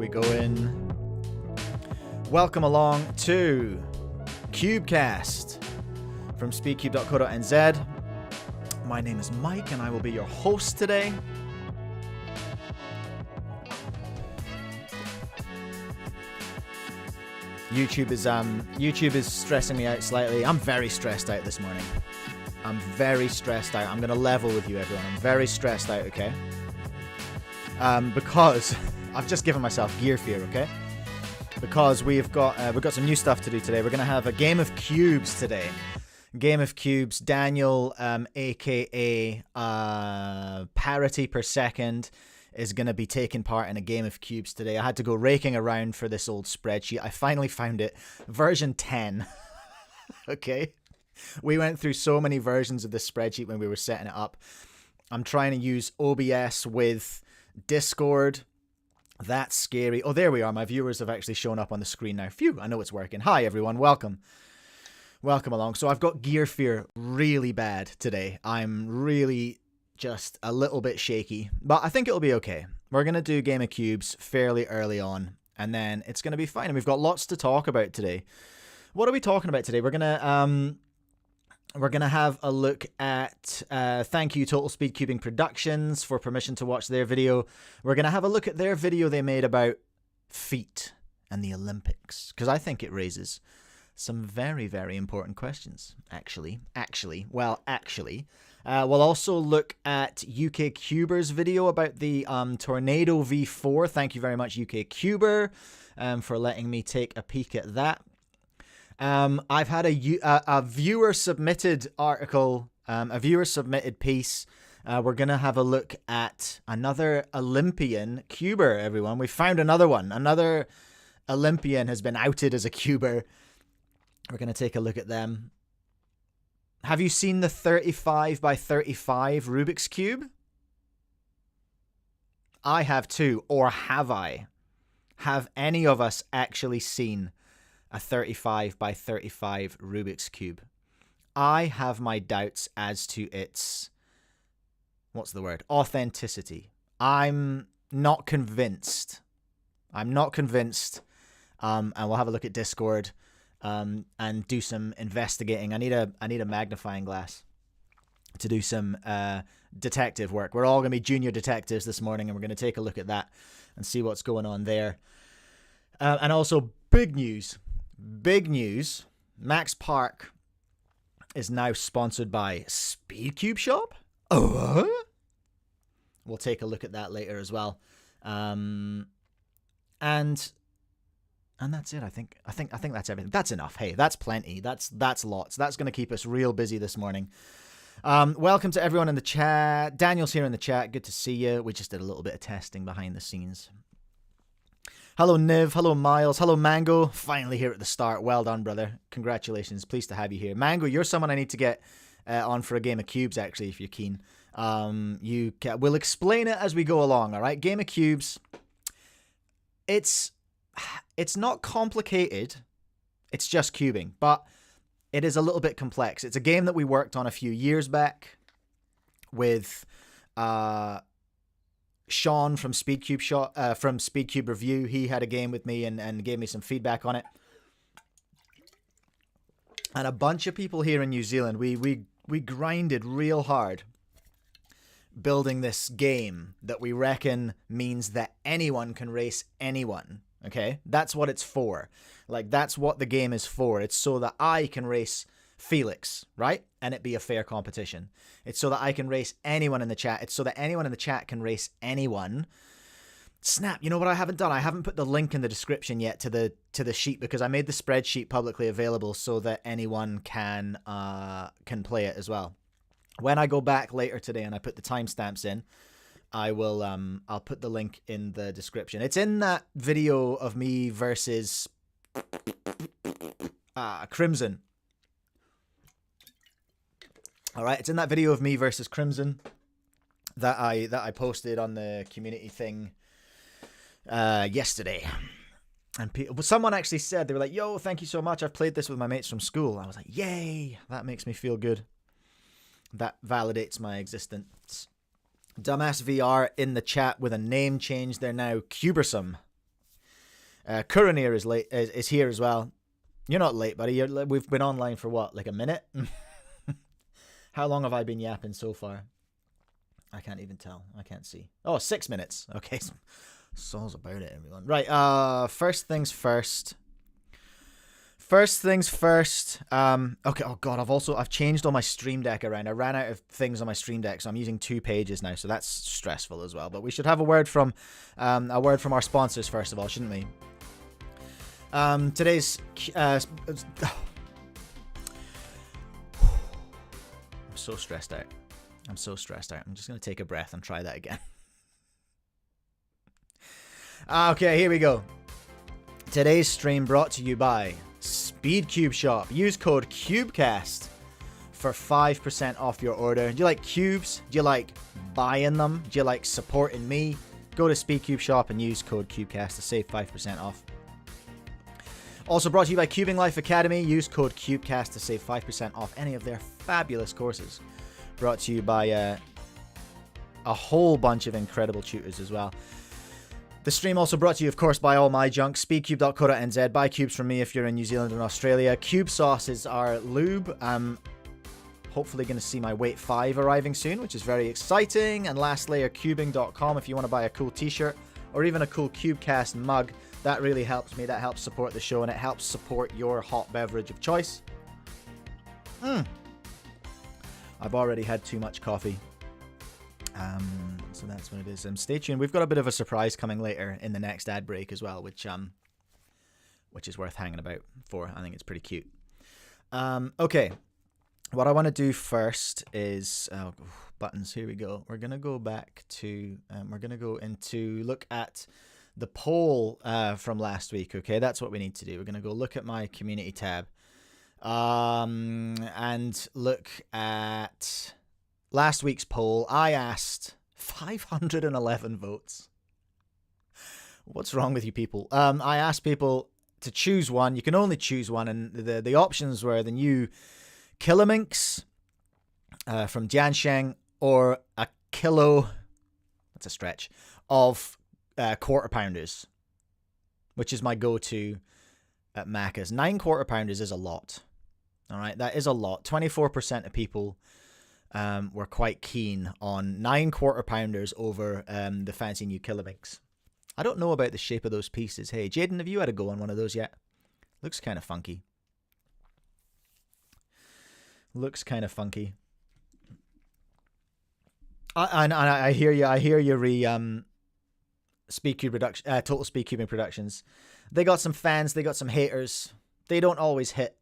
we going? Welcome along to Cubecast from speedcube.co.nz. My name is Mike and I will be your host today. YouTube is stressing me out slightly. I'm very stressed out this morning. I'm very stressed out. I'm going to level with you, everyone. I'm very stressed out, okay? Because I've just given myself gear fear, okay? Because we've got some new stuff to do today. We're going to have a game of cubes today. Game of cubes. Daniel, aka parity per second, is going to be taking part in a game of cubes today. I had to go raking around for this old spreadsheet. I finally found it. Version 10. Okay? We went through so many versions of this spreadsheet when we were setting it up. I'm trying to use OBS with Discord. That's scary. Oh, there we are. My viewers have actually shown up on the screen now. Phew, I know it's working. Hi, everyone. Welcome. Welcome along. So I've got gear fear really bad today. I'm really just a little bit shaky, but I think it'll be okay. We're going to do Game of Cubes fairly early on, and then it's going to be fine. And we've got lots to talk about today. What are we talking about today? We're going to have a look at, thank you TotalSpeedcubingProductions for permission to watch their video. We're going to have a look at their video they made about feet and the Olympics, because I think it raises some very, very important questions, actually. We'll also look at UK Cuber's video about the Tornado V4. Thank you very much, UK Cuber, for letting me take a peek at that. I've had a viewer-submitted article, a viewer-submitted piece. We're going to have a look at another Olympian cuber, everyone. We found another one. Another Olympian has been outed as a cuber. We're going to take a look at them. Have you seen the 35 by 35 Rubik's Cube? I have too, or have I? Have any of us actually seen a 35 by 35 Rubik's Cube? I have my doubts as to its, what's the word? Authenticity. I'm not convinced. And we'll have a look at Discord. And do some investigating. I need a magnifying glass to do some detective work. We're all going to be junior detectives this morning, and we're going to take a look at that and see what's going on there. And also, big news. Max Park is now sponsored by Speedcube Shop. Oh, we'll take a look at that later as well. And that's it. I think that's everything. That's enough. Hey, that's plenty. That's lots. That's going to keep us real busy this morning. Welcome to everyone in the chat. Daniel's here in the chat. Good to see you. We just did a little bit of testing behind the scenes. Hello, Niv. Hello, Miles. Hello, Mango. Finally here at the start. Well done, brother. Congratulations. Pleased to have you here. Mango, you're someone I need to get on for a game of cubes, actually, if you're keen. We'll explain it as we go along, all right? Game of cubes. It's not complicated. It's just cubing, but it is a little bit complex. It's a game that we worked on a few years back with Sean from from Speedcube Review. He had a game with me and gave me some feedback on it. And a bunch of people here in New Zealand, we grinded real hard building this game that we reckon means that anyone can race anyone. Okay, that's what it's for. Like, that's what the game is for. It's so that I can race Felix, right? And it be a fair competition. It's so that I can race anyone in the chat. It's so that anyone in the chat can race anyone. Snap, you know what I haven't done? I haven't put the link in the description yet to the sheet, because I made the spreadsheet publicly available so that anyone can play it as well. When I go back later today and I put the timestamps in, I'll put the link in the description. It's in that video of me versus Crimson. All right, it's in that video of me versus Crimson that I posted on the community thing yesterday. And someone actually said, they were like, "Yo, thank you so much. I've played this with my mates from school." I was like, "Yay!" That makes me feel good. That validates my existence. Dumbass VR in the chat with a name change. They're now Cubersome. Kuranir is late. Is here as well. You're not late, buddy. We've been online for what, like a minute? How long have I been yapping so far? I can't even tell. I can't see. Oh, 6 minutes. Okay, so's about it, everyone. Right. First things first. First things first. Okay. Oh God, I've changed all my Stream Deck around. I ran out of things on my Stream Deck, so I'm using 2 pages now. So that's stressful as well. But we should have a word from our sponsors first of all, shouldn't we? Today's. I'm so stressed out. I'm so stressed out. I'm just gonna take a breath and try that again. Okay, here we go. Today's stream brought to you by Speedcube Shop. Use code Cubecast for 5% off your order. Do you like cubes? Do you like buying them? Do you like supporting me? Go to Speedcube Shop and use code Cubecast to save 5% off. Also brought to you by Cubing Life Academy. Use code Cubecast to save 5% off any of their fabulous courses. Brought to you by a whole bunch of incredible tutors as well. The stream also brought to you, of course, by All My Junk, speedcube.co.nz. Buy cubes from me if you're in New Zealand and Australia. Cube Sauce is our lube. I'm hopefully going to see my Weight 5 arriving soon, which is very exciting. And lastly, cubing.com if you want to buy a cool t-shirt or even a cool Cubecast mug. That really helps me. That helps support the show and it helps support your hot beverage of choice. I've already had too much coffee. So that's what it is. Stay tuned. We've got a bit of a surprise coming later in the next ad break as well, which is worth hanging about for. I think it's pretty cute. Okay. What I want to do first is buttons. Here we go. We're gonna go back to. We're gonna go into look at the poll from last week. Okay, that's what we need to do. We're gonna go look at my community tab, and look at last week's poll. I asked 511 votes. What's wrong with you people? I asked people to choose one. You can only choose one, and the options were the new Kilominx from Jiansheng or a kilo, that's a stretch, of quarter pounders, which is my go-to at Macca's. 9 quarter pounders is a lot. All right, that is a lot. 24% of people were quite keen on 9 quarter pounders over the fancy new Kilominx. I don't know about the shape of those pieces. Hey, Jaden, have you had a go on one of those yet? Looks kind of funky. Looks kind of funky. I hear you. I hear you. Speedcube production, Total Speedcubing Productions. They got some fans. They got some haters. They don't always hit,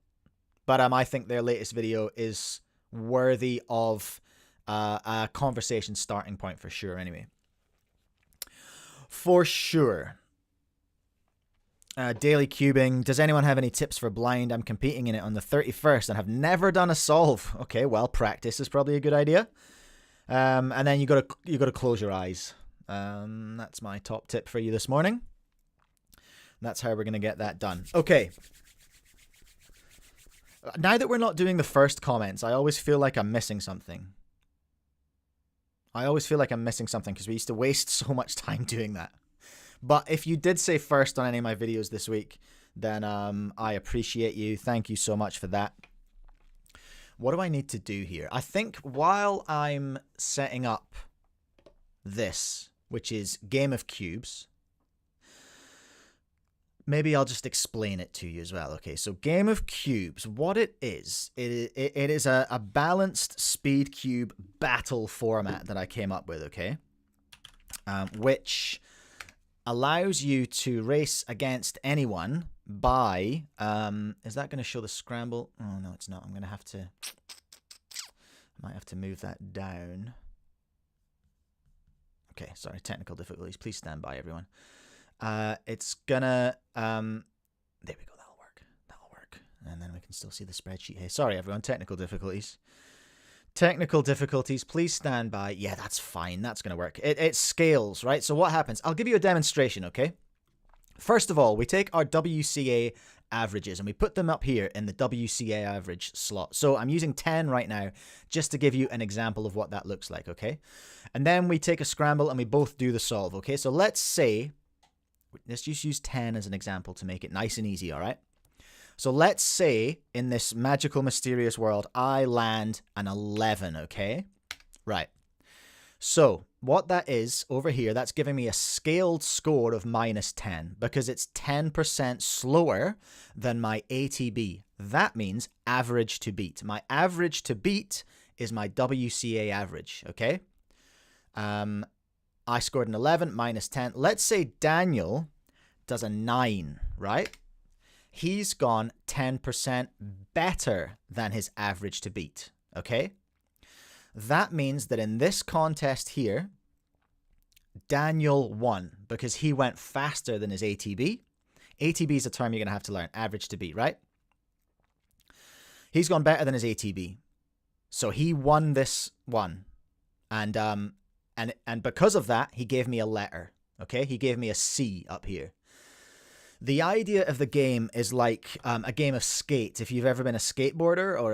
but I think their latest video is worthy of a conversation starting point for sure. Anyway, for sure. Daily cubing. Does anyone have any tips for blind? I'm competing in it on the 31st and have never done a solve. Okay, well, practice is probably a good idea. And then you gotta close your eyes. That's my top tip for you this morning. That's how we're gonna get that done. Okay. Now that we're not doing the first comments, I always feel like I'm missing something. Because we used to waste so much time doing that. But if you did say first on any of my videos this week, then I appreciate you. Thank you so much for that. What do I need to do here? I think while I'm setting up this, which is Game of Cubes, maybe I'll just explain it to you as well. Okay, so Game of Cubes, what it is a balanced speed cube battle format that I came up with, okay? Which allows you to race against anyone by, is that going to show the scramble? Oh, no, it's not. I might have to move that down. Okay, sorry, technical difficulties. Please stand by, everyone. It's gonna, there we go, that'll work. And then we can still see the spreadsheet here. Sorry, everyone, technical difficulties. Please stand by. Yeah, that's fine. That's going to work. It scales, right? So what happens? I'll give you a demonstration, okay? First of all, we take our WCA averages and we put them up here in the WCA average slot. So I'm using 10 right now just to give you an example of what that looks like, okay? And then we take a scramble and we both do the solve, okay? So let's say let's just use 10 as an example to make it nice and easy, all right? So let's say in this magical, mysterious world, I land an 11, okay? Right. So what that is over here, that's giving me a scaled score of -10 because it's 10% slower than my ATB. That means average to beat. My average to beat is my WCA average, okay? I scored an 11, -10. Let's say Daniel does a 9, right? He's gone 10% better than his average to beat, okay? That means that in this contest here, Daniel won because he went faster than his ATB. ATB is a term you're going to have to learn, average to beat, right? He's gone better than his ATB. So he won this one. And because of that, he gave me a letter, okay? He gave me a C up here. The idea of the game is like a game of skate. If you've ever been a skateboarder or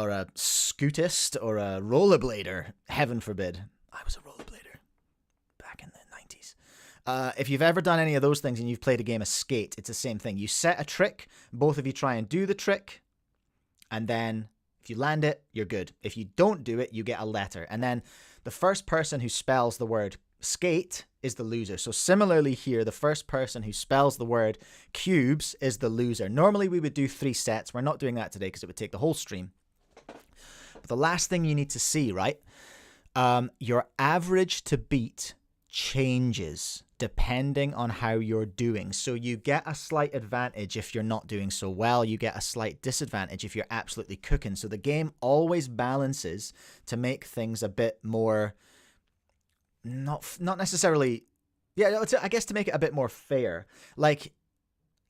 a scootist or a rollerblader, heaven forbid. I was a rollerblader back in the 90s. If you've ever done any of those things and you've played a game of skate, it's the same thing. You set a trick, both of you try and do the trick, and then if you land it, you're good. If you don't do it, you get a letter. And then the first person who spells the word skate is the loser. So similarly here, the first person who spells the word cubes is the loser. Normally we would do 3 sets. We're not doing that today because it would take the whole stream. But the last thing you need to see, right? Your average to beat changes depending on how you're doing. So you get a slight advantage if you're not doing so well. You get a slight disadvantage if you're absolutely cooking. So the game always balances to make things a bit more... Not necessarily, yeah, I guess to make it a bit more fair. Like,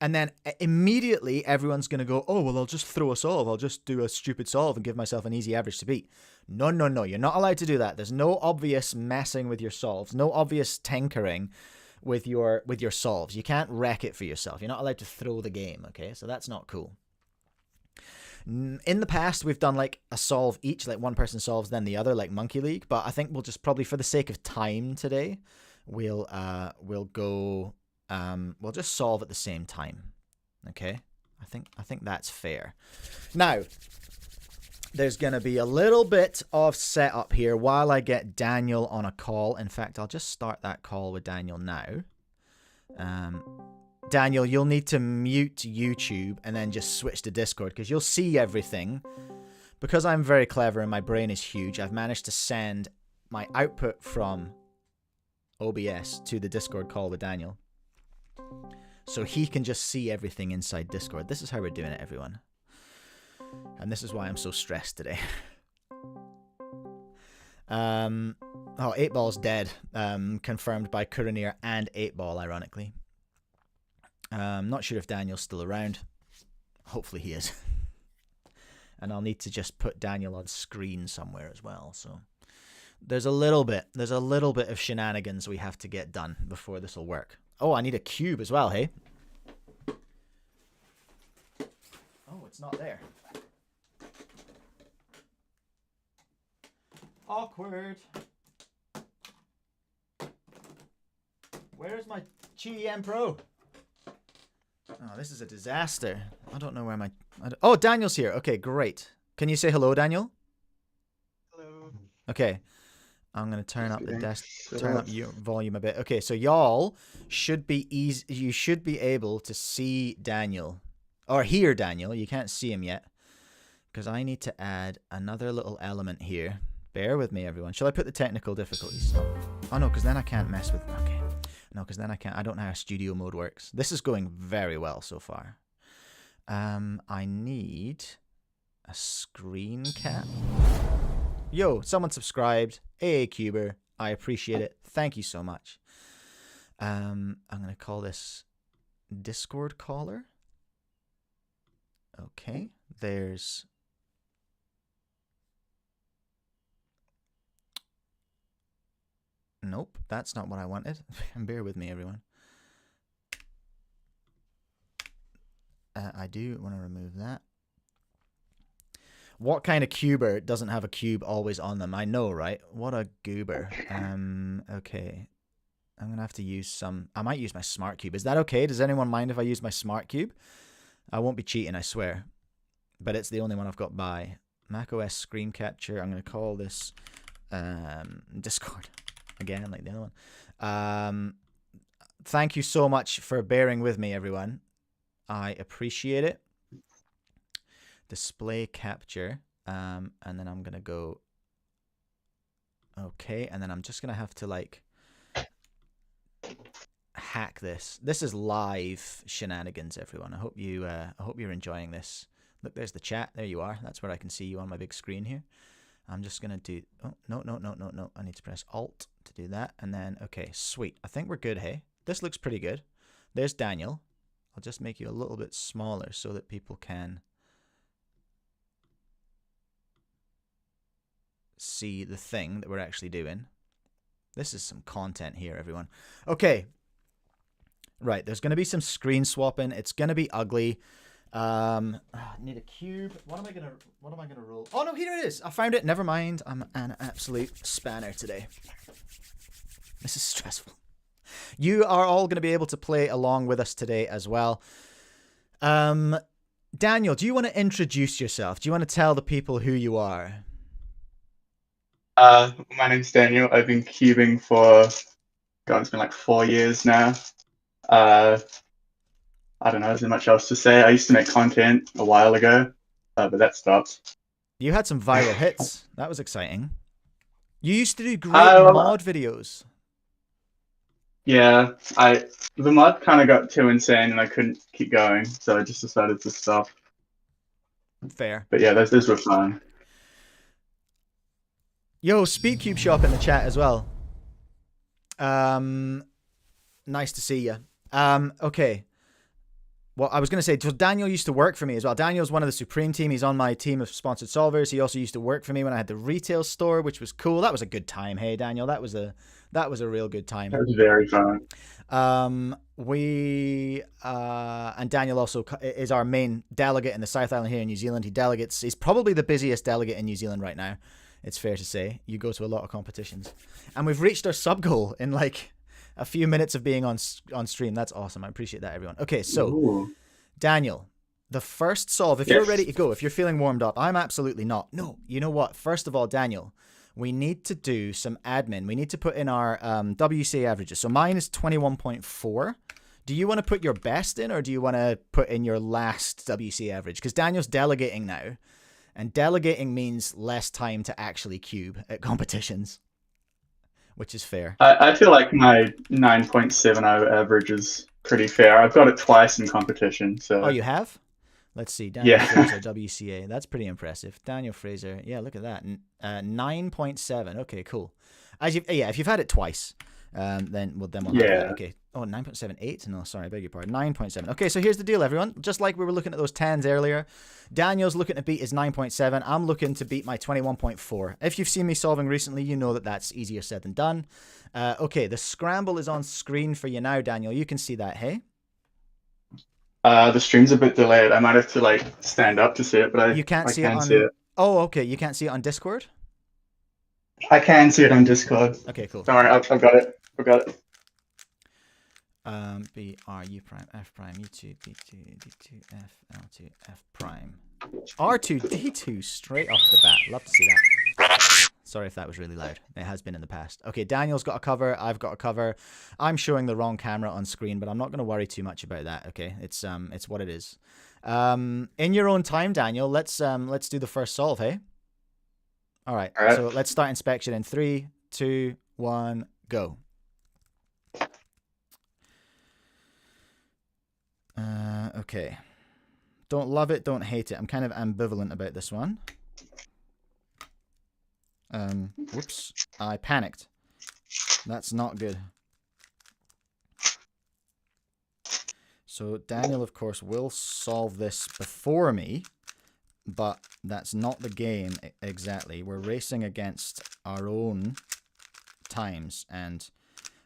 and then immediately everyone's going to go, oh, well, I'll just throw a solve. I'll just do a stupid solve and give myself an easy average to beat. No, no, no. You're not allowed to do that. There's no obvious messing with your solves. No obvious tinkering with your solves. You can't wreck it for yourself. You're not allowed to throw the game, okay? So that's not cool. In the past, we've done like a solve each, like one person solves, then the other, like Monkey League. But I think we'll just probably, for the sake of time today, we'll just solve at the same time. Okay, I think that's fair. Now, there's going to be a little bit of setup here while I get Daniel on a call. In fact, I'll just start that call with Daniel now. Daniel, you'll need to mute YouTube and then just switch to Discord because you'll see everything. Because I'm very clever and my brain is huge, I've managed to send my output from OBS to the Discord call with Daniel. So he can just see everything inside Discord. This is how we're doing it, everyone. And this is why I'm so stressed today. Oh, 8ball's dead. Confirmed by Kuranir and 8ball, ironically. Not sure if Daniel's still around. Hopefully he is. And I'll need to just put Daniel on screen somewhere as well. So there's a little bit of shenanigans we have to get done before this will work. Oh, I need a cube as well, hey? Oh, it's not there. Awkward. Where's my GM Pro? Oh, this is a disaster. I don't know where my... Oh, Daniel's here. Okay, great. Can you say hello, Daniel? Hello. Okay. I'm going to turn up the desk, turn up your volume a bit. Okay, so y'all should be easy. You should be able to see Daniel or hear Daniel. You can't see him yet because I need to add another little element here. Bear with me, everyone. Shall I put the technical difficulties? Oh, no, because then I can't mess with... Okay. No, because then I can't. I don't know how studio mode works. This is going very well so far. I need a screen cap. Yo, someone subscribed. Cuber. I appreciate it. Thank you so much. I'm going to call this Discord caller. Okay. There's... Nope, that's not what I wanted. Bear with me, everyone. I do want to remove that. What kind of cuber doesn't have a cube always on them? I know, right? What a goober. Okay. I'm going to have to use some... I might use my smart cube. Is that okay? Does anyone mind if I use my smart cube? I won't be cheating, I swear. But it's the only one I've got by. macOS screen capture. I'm going to call this Discord. Again, like the other one. Thank you so much for bearing with me, everyone. I appreciate it. Display capture. And then I'm going to go... Okay, and then I'm just going to have to, like... hack this. This is live shenanigans, everyone. I hope you're enjoying this. Look, there's the chat. There you are. That's where I can see you on my big screen here. I'm just gonna do... Oh, no. I need to press Alt to do that. And then, okay, sweet. I think we're good, hey? This looks pretty good. There's Daniel. I'll just make you a little bit smaller so that people can see the thing that we're actually doing. This is some content here, everyone. Okay. Right, there's going to be some screen swapping. It's going to be ugly. Need a cube. What am I gonna roll? Oh no, here it is. I found it. Never mind. I'm an absolute spanner today. This is stressful. You are all going to be able to play along with us today as well. Daniel, do you want to introduce yourself? Do you want to tell the people who you are? My name's Daniel. I've been cubing for, God, it's been like 4 years now. I don't know, there's not much else to say. I used to make content a while ago, but that stopped. You had some viral hits. That was exciting. You used to do great mod videos. Yeah, the mod kind of got too insane and I couldn't keep going, so I just decided to stop. Fair. But yeah, those were fun. Yo, Speedcube shop in the chat as well. Nice to see you. Okay. Well, I was going to say, so Daniel used to work for me as well. Daniel's one of the Supreme team. He's on my team of sponsored solvers. He also used to work for me when I had the retail store, which was cool. That was a good time. Hey, Daniel, that was a real good time. That was very fun. And Daniel also is our main delegate in the South Island here in New Zealand. He's probably the busiest delegate in New Zealand right now. It's fair to say. You go to a lot of competitions. And we've reached our sub goal in like a few minutes of being on stream. That's awesome. I appreciate that, everyone. Okay, so Ooh. Daniel, the first solve, if you're ready to go, if you're feeling warmed up, I'm absolutely not. No, you know what? First of all, Daniel, we need to do some admin. We need to put in our WCA averages. So mine is 21.4. Do you want to put your best in, or do you want to put in your last WCA average? Because Daniel's delegating now, and delegating means less time to actually cube at competitions, which is fair. I feel like my 9.70 average is pretty fair. I've got it twice in competition. So. Oh, you have? Let's see. Daniel Yeah. Fraser, WCA. That's pretty impressive. Daniel Fraser. Yeah, look at that. 9.7. Okay, cool. If you've had it twice, then we'll have that. Okay. Oh, 9.78. No, sorry, I beg your pardon. 9.7. Okay, so here's the deal, everyone. Just like we were looking at those 10s earlier, Daniel's looking to beat his 9.7. I'm looking to beat my 21.4. If you've seen me solving recently, you know that that's easier said than done. Okay, the scramble is on screen for you now, Daniel. You can see that, hey? The stream's a bit delayed. I might have to like stand up to see it, but you can't see see it. Oh, okay. You can't see it on Discord? I can see it on Discord. Okay, cool. Don't worry, I've got it. I've got it. B R U prime F prime U2 B2 D2 F L2 F prime R2 D2 straight off the bat. Love to see that. Sorry if that was really loud. It has been in the past. Okay, Daniel's got a cover. I've got a cover. I'm showing the wrong camera on screen, but I'm not going to worry too much about that. Okay, it's what it is. In your own time, Daniel. Let's do the first solve. Hey. All right. So let's start inspection in 3, 2, 1, go. Okay. Don't love it, don't hate it. I'm kind of ambivalent about this one. Whoops. I panicked. That's not good. So Daniel, of course, will solve this before me, but that's not the game exactly. We're racing against our own times and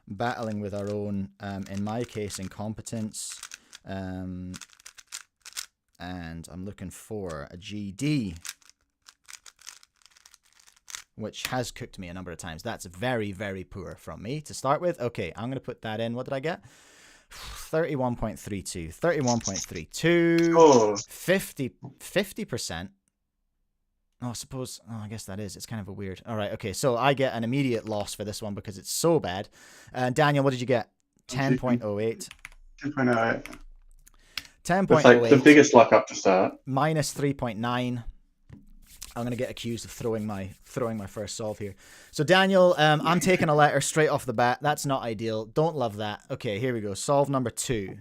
battling with our own, in my case, incompetence. And I'm looking for a GD. which has cooked me a number of times. That's very, very poor from me to start with. Okay, I'm going to put that in. What did I get? 31.32. 31.32. Oh, 50%. Oh, I guess that is. It's kind of a weird. All right, okay. So I get an immediate loss for this one because it's so bad. Daniel, what did you get? 10.08. 10.08. 10.08. It's like the biggest luck up to start. Minus 3.9. I'm going to get accused of throwing my first solve here. So Daniel, I'm taking a letter straight off the bat. That's not ideal. Don't love that. Okay, here we go. Solve number 2.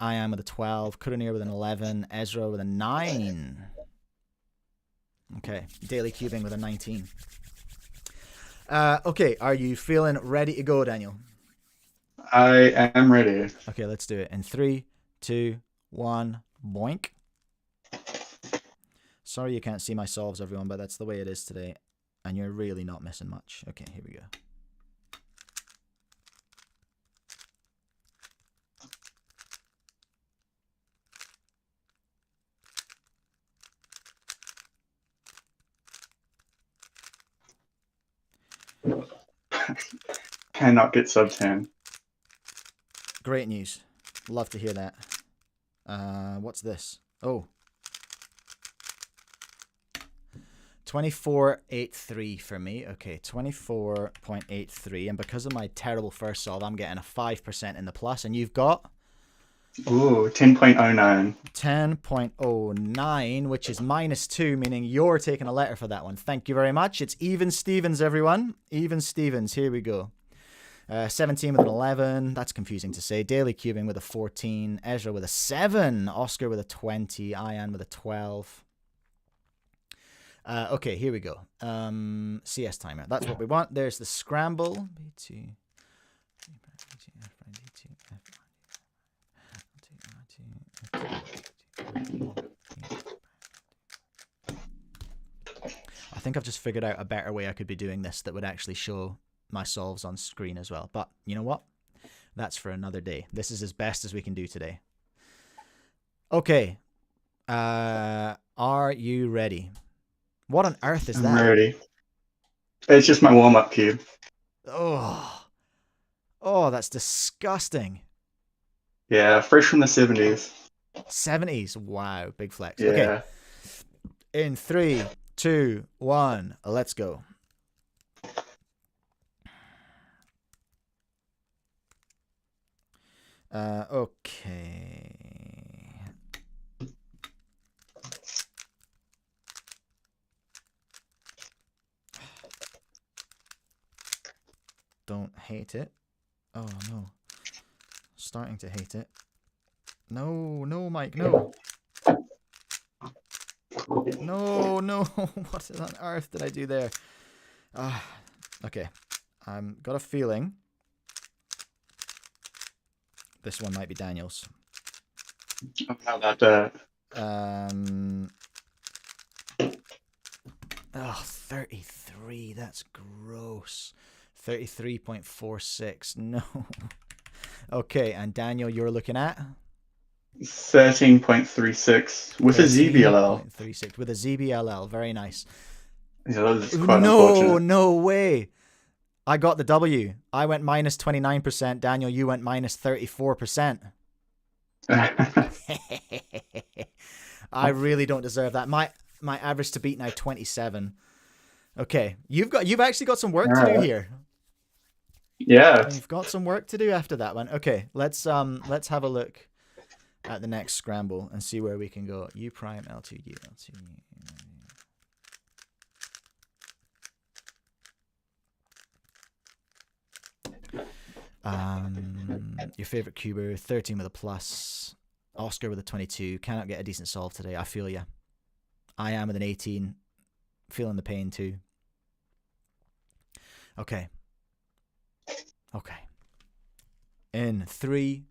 I am with a 12, Kuranir with an 11, Ezra with a 9. Okay, Daily Cubing with a 19. Okay, are you feeling ready to go, Daniel? I am ready. Okay, let's do it. In 3, 2, 1, boink. Sorry you can't see my solves, everyone, but that's the way it is today. And you're really not missing much. Okay, here we go. Cannot get sub 10. Great news. Love to hear that. What's this? Oh. 24.83 for me. Okay, 24.83. And because of my terrible first solve, I'm getting a 5% in the plus. And you've got? Ooh, 10.09. 10.09, which is minus 2, meaning you're taking a letter for that one. Thank you very much. It's Even Stevens, everyone. Even Stevens. Here we go. 17 with an 11. That's confusing to say. Daily Cubing with a 14. Ezra with a 7. Oscar with a 20. Ian with a 12. Okay, here we go. CS timer. That's what we want. There's the scramble. B2. I think I've just figured out a better way I could be doing this that would actually show my solves on screen as well. But you know what? That's for another day. This is as best as we can do today. Okay. Are you ready? What on earth is that? I'm ready. It's just my warm-up cube. Oh, that's disgusting. Yeah, fresh from the 70s. 70s. Wow, big flex. Yeah. Okay. In 3, 2, 1, let's go. Okay. Don't hate it. Oh no. Starting to hate it. No, Mike, no. No. What on earth did I do there? Okay. Got a feeling this one might be Daniel's. How about that? 33. That's gross. 33.46. No. Okay, and Daniel, you're looking at 13.36 with a ZBLL. 13.36 with a ZBLL. Very nice. Yeah, that was quite unfortunate. No way. I got the W. I went minus 29%. Daniel, you went minus 34%. I really don't deserve that. My average to beat now 27. Okay, you've actually got some work to do here. Yeah. You've got some work to do after that one. Okay, let's have a look at the next scramble and see where we can go. U prime L2 U L2. Your favorite cuber, 13 with a plus. Oscar with a 22. Cannot get a decent solve today. I feel ya. I am with an 18. Feeling the pain too. Okay. In 3,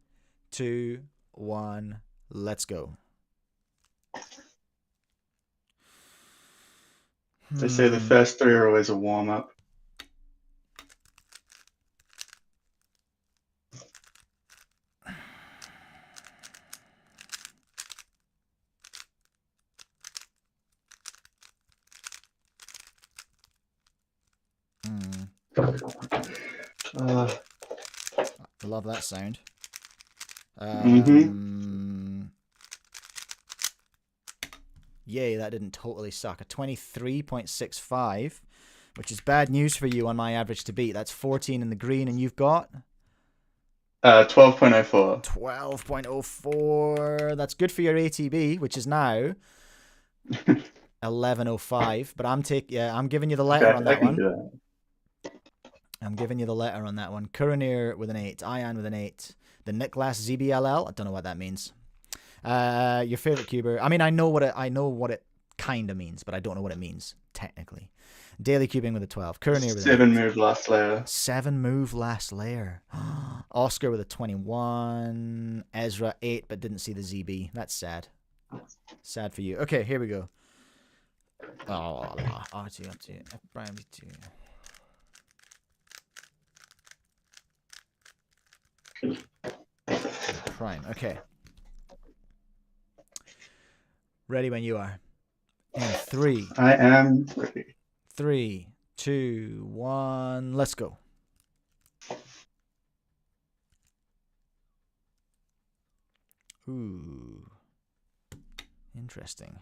2, 1, let's go. They say the first 3 are always a warm-up. Uh, I love that sound. Yay, that didn't totally suck. A 23.65, which is bad news for you on my average to beat. That's 14 in the green, and you've got 12.04. 12.04. That's good for your ATB, which is now 11.05. But I'm giving you the letter on that one. I'm giving you the letter on that one. Kuranir with an 8. Ian with an 8. The Niklas ZBLL. I don't know what that means. Your favorite cuber. I mean, I know what it kind of means, but I don't know what it means technically. Daily cubing with a 12. Kuranir with 7 move last layer. 7 move last layer. Oscar with a 21. Ezra 8, but didn't see the ZB. That's sad. Sad for you. Okay, here we go. Oh, R2, R2, F prime 2. Prime. Okay. Ready when you are. In 3. I am ready. 3, 2, 1. Let's go. Ooh. Interesting.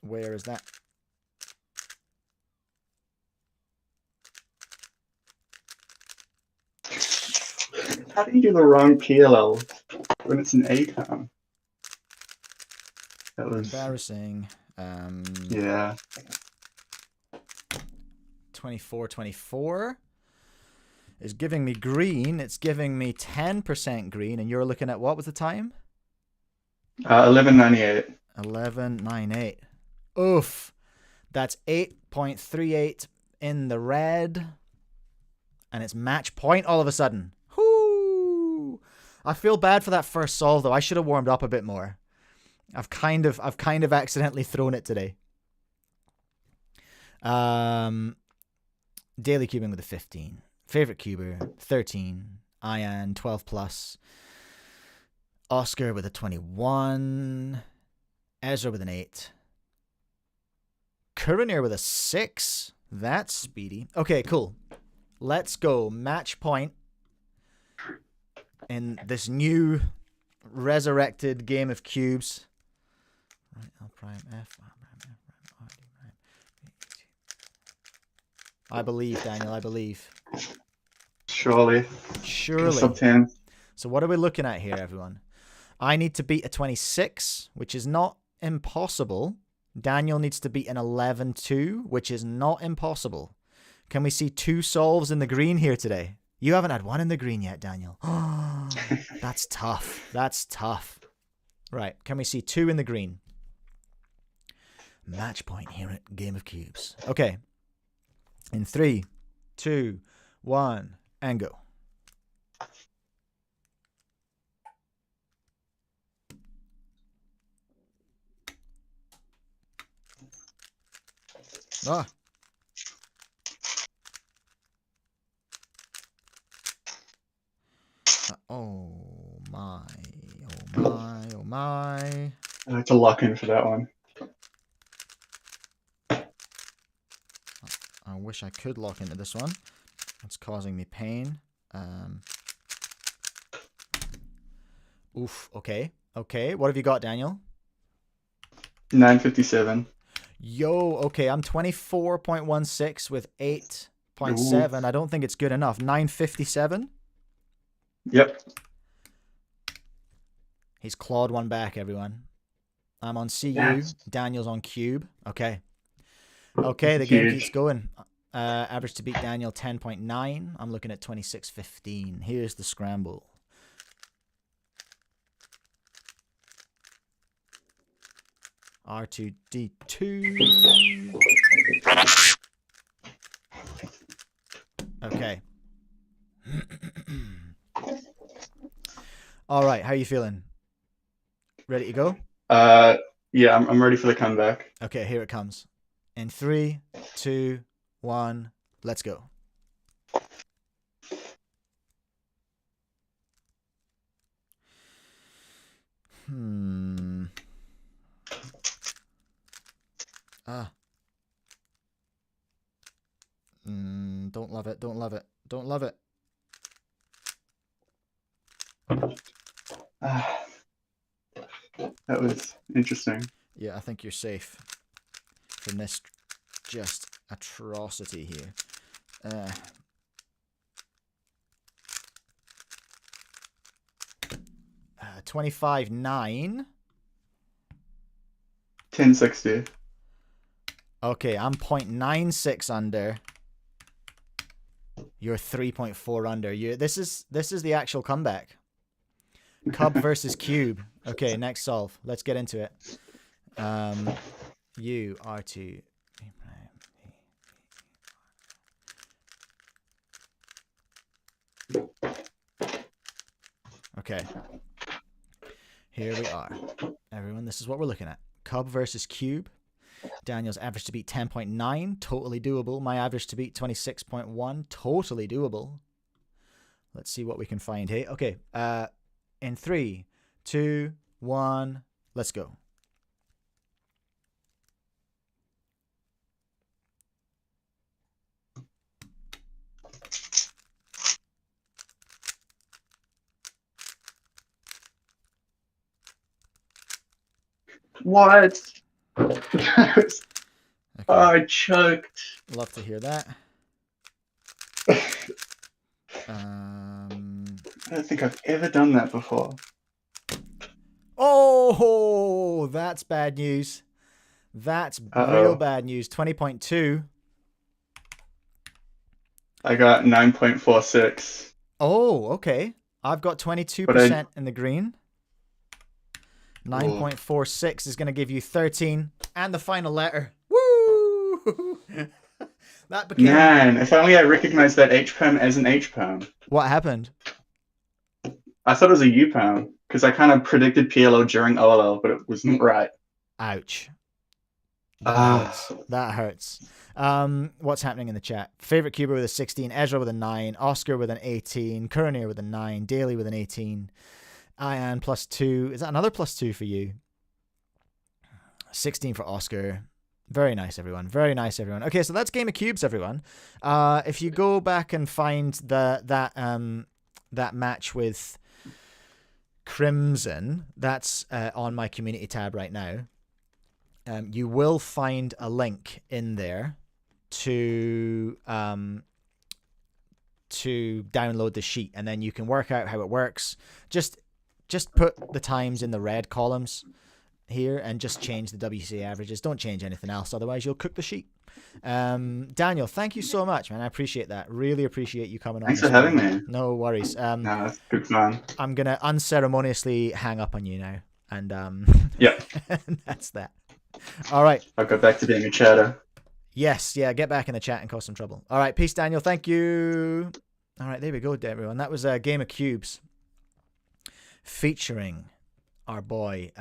Where is that? How do you do the wrong PLL when it's an ACOM? That was embarrassing. Yeah. 24 is giving me green. It's giving me 10% green, and you're looking at what was the time? 11.98. 11.98. Oof. That's 8.38 in the red. And it's match point all of a sudden. Whoo! I feel bad for that first solve though. I should have warmed up a bit more. I've kind of accidentally thrown it today. Daily cubing with a 15. Favorite cuber 13. Ian 12 plus. Oscar with a 21. Ezra with an 8. Kuranir with a 6. That's speedy. Okay, cool. Let's go. Match point in this new resurrected game of cubes. Right, L prime F. I believe, Daniel. I believe. Surely. Surely. So what are we looking at here, everyone? I need to beat a 26, which is not impossible. Daniel needs to beat an 11-2, which is not impossible. Can we see 2 solves in the green here today? You haven't had 1 in the green yet, Daniel. That's tough. That's tough. Right. Can we see 2 in the green? Match point here at Game of Cubes. Okay. In 3, 2, 1, and go. Ah. Oh my, oh my, oh my. I have to lock in for that one. I wish I could lock into this one. It's causing me pain. Oof, okay. Okay, what have you got, Daniel? 9.57. Yo, okay, I'm 24.16 with 8.7. I don't think it's good enough. 9.57? Yep. He's clawed one back, everyone. I'm on CU. Yes. Daniel's on Cube. Okay. Okay, the game keeps going. Average to beat Daniel 10.9. I'm looking at 26.15. Here's the scramble. R2D2. Okay. All right, how are you feeling? Ready to go? Yeah, I'm ready for the comeback. Okay, here it comes. In 3, 2, 1, let's go. Ah. Don't love it. Don't love it. Don't love it. That was interesting. Yeah, I think you're safe from this just atrocity here. 25.9. 1060. Okay, I'm 0.96 under. You're 3.4 under. This is the actual comeback. Cub versus Cube. Okay, next solve. Let's get into it. U R2. Okay. Here we are. Everyone, this is what we're looking at. Cub versus Cube. Daniel's average to beat 10.9. Totally doable. My average to beat 26.1. Totally doable. Let's see what we can find here. Okay. In 3, 2, 1, let's go. What? Okay. I choked. Love to hear that. I don't think I've ever done that before. Oh, that's bad news. That's real bad news. 20.2. I got 9.46. Oh, okay. I've got 22% in the green. 9.46 is going to give you 13. And the final letter. Woo! That became... Man, if only I recognized that H-perm as an H-perm. What happened? I thought it was a U-perm, because I kind of predicted PLO during OLL, but it wasn't right. Ouch. That hurts. What's happening in the chat? Favorite Cuber with a 16, Ezra with a 9, Oscar with an 18, Courier with a 9, Daly with an 18, Ian +2. Is that another +2 for you? 16 for Oscar. Very nice, everyone. Very nice, everyone. Okay, so that's Game of Cubes, everyone. If you go back and find that match with Crimson, that's on my community tab right now. You will find a link in there to download the sheet, and then you can work out how it works. Just put the times in the red columns here and just change the WCA averages. Don't change anything else, otherwise you'll cook the sheet. Daniel, thank you so much, man. I appreciate that. Really appreciate you coming on. Thanks for having me. No worries. No, that's good fun. I'm gonna unceremoniously hang up on you now, and yep. and that's that. All right. I'll go back to being a chatter. Yes, yeah, get back in the chat and cause some trouble. All right, peace, Daniel. Thank you. All right, there we go, everyone. That was a Game of Cubes featuring our boy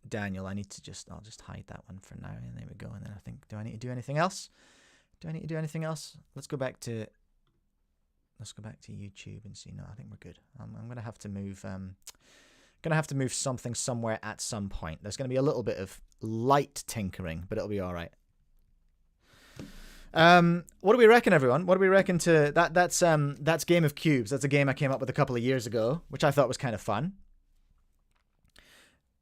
Daniel. I'll just hide that one for now, and there we go. And then I think, do I need to do anything else? Let's go back to YouTube and see. No, I think we're good. I'm gonna have to move. Gonna have to move something somewhere at some point. There's gonna be a little bit of light tinkering, but it'll be all right. What do we reckon, everyone? What do we reckon to that? That's Game of Cubes. That's a game I came up with a couple of years ago, which I thought was kind of fun.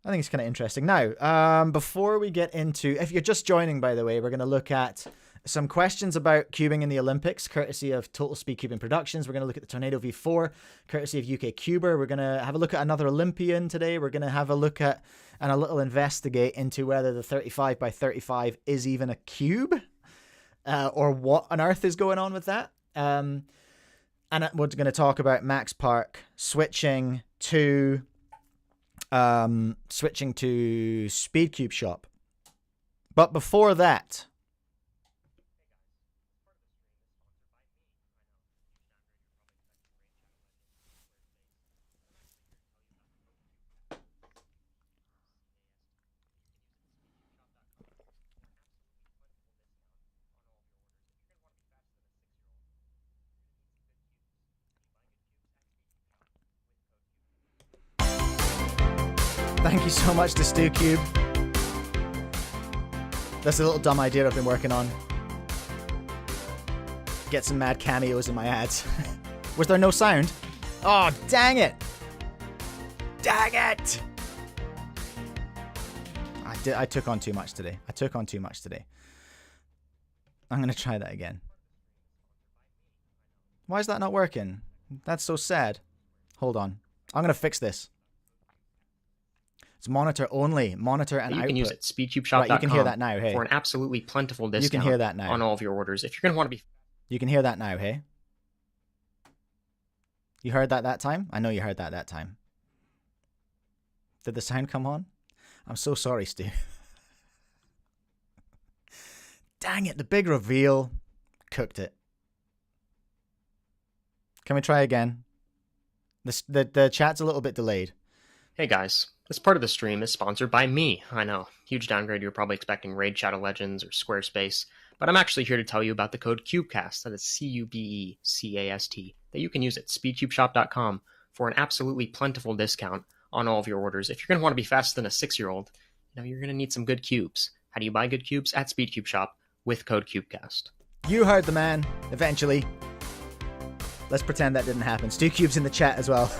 I think it's kind of interesting. Now, before we get into, if you're just joining, by the way, we're going to look at some questions about cubing in the Olympics, courtesy of Total Speed Cubing Productions. We're going to look at the Tornado V4, courtesy of UK Cuber. We're going to have a look at another Olympian today. We're going to have a look at and a little investigate into whether the 35 by 35 is even a cube, or what on earth is going on with that. And we're going to talk about Max Park switching to Speedcube Shop. But before that, thank you so much to StuCube. That's a little dumb idea I've been working on. Get some mad cameos in my ads. Was there no sound? Oh, dang it! Dang it! I took on too much today. I'm going to try that again. Why is that not working? That's so sad. Hold on. I'm going to fix this. It's monitor only. Monitor and you output. can use at speedcubeshop.com. Right, you can hear that now, hey. For an absolutely plentiful discount. You can hear that now. On all of your orders. If you're going to want to be... You can hear that now, hey? You heard that time? I know you heard that time. Did the sound come on? I'm so sorry, Stu. Dang it, the big reveal. Cooked it. Can we try again? The chat's a little bit delayed. Hey guys, this part of the stream is sponsored by me. I know, huge downgrade. You're probably expecting Raid Shadow Legends or Squarespace, but I'm actually here to tell you about the code Cubecast, that is CUBECAST, that you can use at speedcubeshop.com for an absolutely plentiful discount on all of your orders. If you're going to want to be faster than a 6-year-old, you're going to need some good cubes. How do you buy good cubes? At Speedcube Shop with code Cubecast. You heard the man, eventually. Let's pretend that didn't happen. Stu Cube's in the chat as well.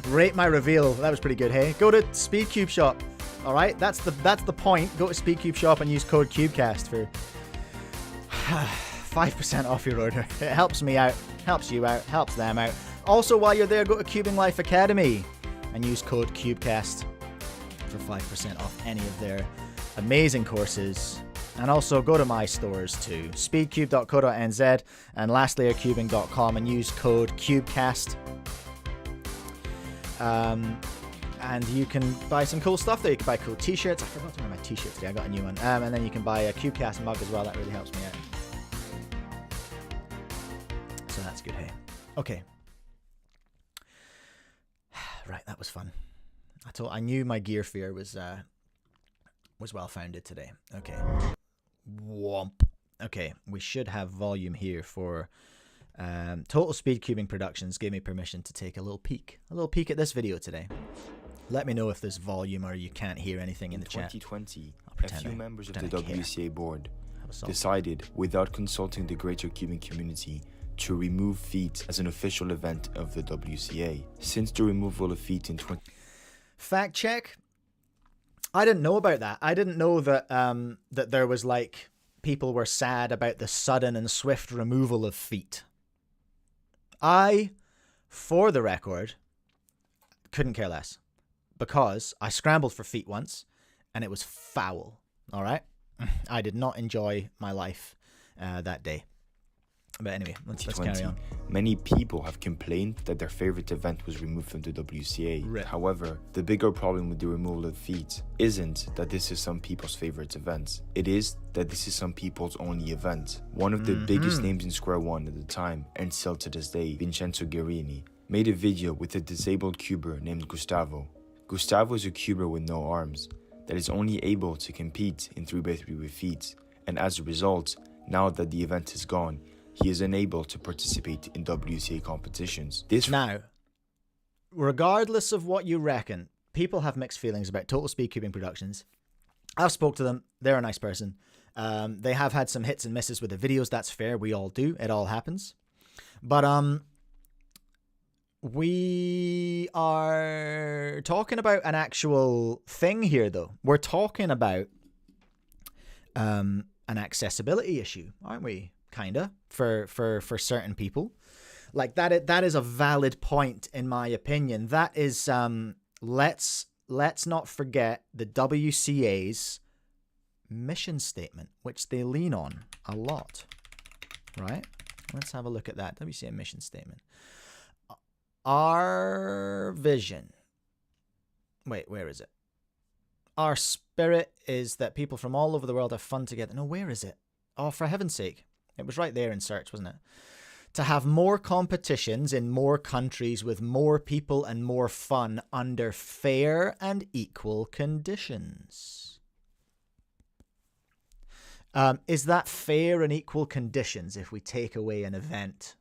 Rate my reveal. That was pretty good, hey? Go to Speedcube Shop. All right, that's the point. Go to Speedcube Shop and use code Cubecast for 5% off your order. It helps me out, helps you out, helps them out. Also, while you're there, go to Cubing Life Academy and use code Cubecast for 5% off any of their amazing courses. And also go to my stores too, speedcube.co.nz and lastlayercubing.com, and use code Cubecast. And you can buy some cool stuff there. You can buy cool t-shirts. I forgot to wear my t-shirt today. I got a new one. And then you can buy a Cubecast mug as well. That really helps me out. So that's good, hey? Okay. Right, that was fun. I knew my gear fear was well founded today. Okay. Womp. Okay, we should have volume here for Total Speed Cubing Productions. Gave me permission to take a little peek at this video today. Let me know if there's volume or you can't hear anything in the chat. In 2020, a few members of the WCA board decided, without consulting the greater cubing community, to remove feet as an official event of the WCA. Since the removal of feet in Fact check. I didn't know about that. I didn't know that that there was like people were sad about the sudden and swift removal of feet. I, for the record, couldn't care less because I scrambled for feet once and it was foul. All right. I did not enjoy my life that day. But anyway, let's carry on. Many people have complained that their favorite event was removed from the WCA. Rip. However, the bigger problem with the removal of feet isn't that this is some people's favorite event. It is that this is some people's only event. One of the biggest names in Square One at the time, and still to this day, Vincenzo Guerini, made a video with a disabled cuber named Gustavo. Gustavo is a cuber with no arms that is only able to compete in 3x3 with feet, and as a result, now that the event is gone, he is unable to participate in WCA competitions. Now, regardless of what you reckon, people have mixed feelings about Total Speed Cubing Productions. I've spoke to them. They're a nice person. They have had some hits and misses with the videos. That's fair. We all do. It all happens. But we are talking about an actual thing here, though. We're talking about an accessibility issue, aren't we? Kinda for certain people. Like that is a valid point in my opinion. That is let's not forget the WCA's mission statement, which they lean on a lot. Right? Let's have a look at that WCA mission statement. Our vision. Wait, where is it? Our spirit is that people from all over the world have fun together. No, where is it? Oh, for heaven's sake. It was right there in search, wasn't it? To have more competitions in more countries with more people and more fun under fair and equal conditions. Is that fair and equal conditions if we take away an event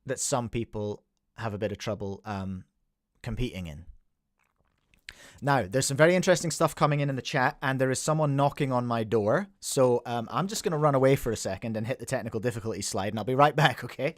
that some people have a bit of trouble competing in? Now, there's some very interesting stuff coming in the chat, and there is someone knocking on my door. So I'm just going to run away for a second and hit the technical difficulty slide, and I'll be right back, okay?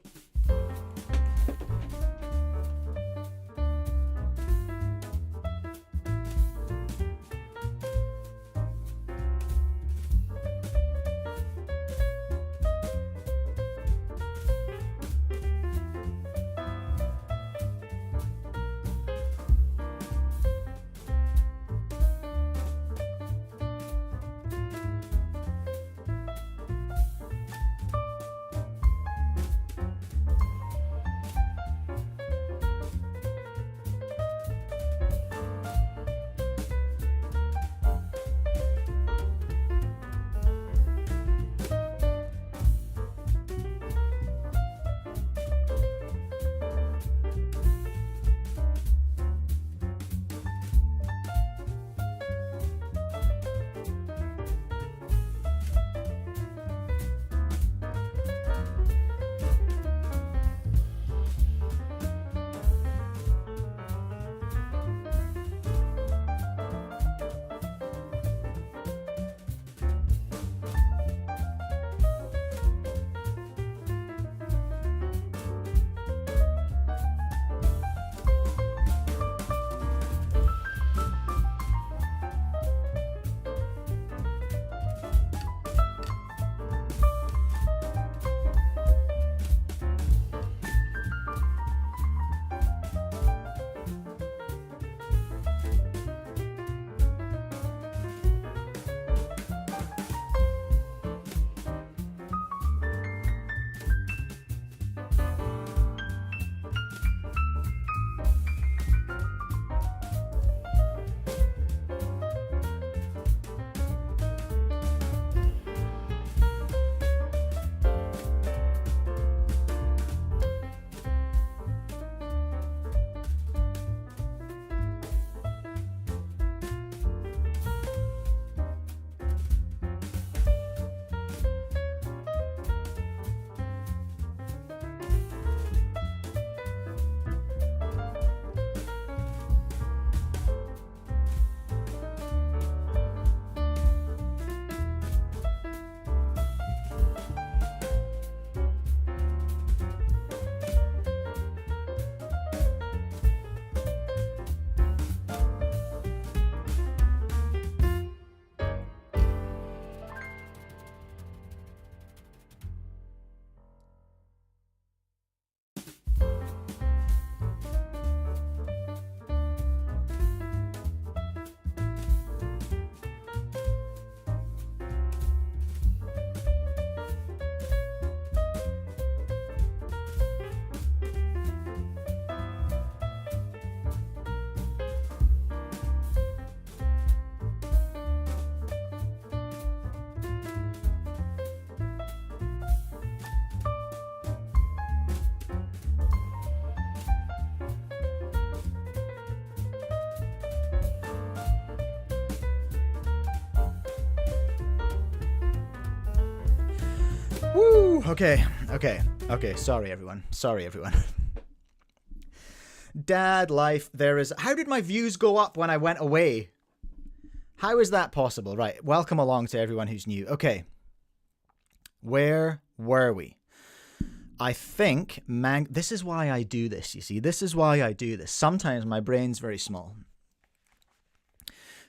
Woo! Okay. Sorry, everyone. Dad life, there is... How did my views go up when I went away? How is that possible? Right, welcome along to everyone who's new. Okay. Where were we? I think... This is why I do this, you see. This is why I do this. Sometimes my brain's very small.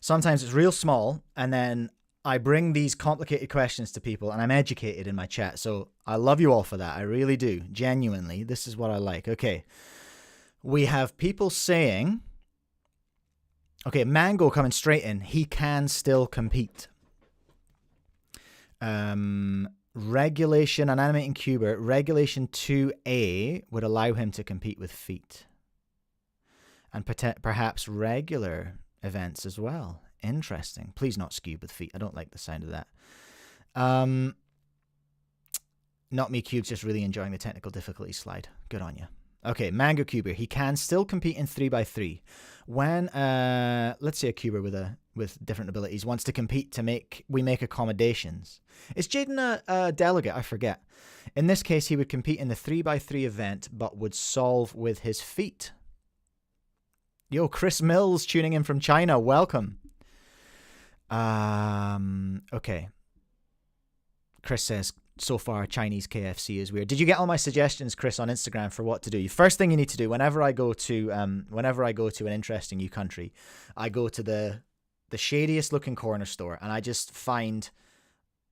Sometimes it's real small, and then I bring these complicated questions to people, and I'm educated in my chat. So I love you all for that. I really do. Genuinely. This is what I like. Okay. We have people saying... Okay, Mango coming straight in. He can still compete. Regulation on Animating Cuber. Regulation 2A would allow him to compete with feet. And perhaps regular events as well. Interesting. Please not Scube with feet. I don't like the sound of that. Not me, Cubes, just really enjoying the technical difficulty slide. Good on you. Okay, Mango Cuber. He can still compete in 3x3. When, let's say a Cuber with different abilities wants to compete to we make accommodations. Is Jaden a delegate? I forget. In this case, he would compete in the 3x3 event, but would solve with his feet. Yo, Chris Mills tuning in from China. Welcome. Okay. Chris says, so far, Chinese KFC is weird. Did you get all my suggestions, Chris, on Instagram for what to do? First thing you need to do whenever I go to an interesting new country, I go to the shadiest looking corner store and I just find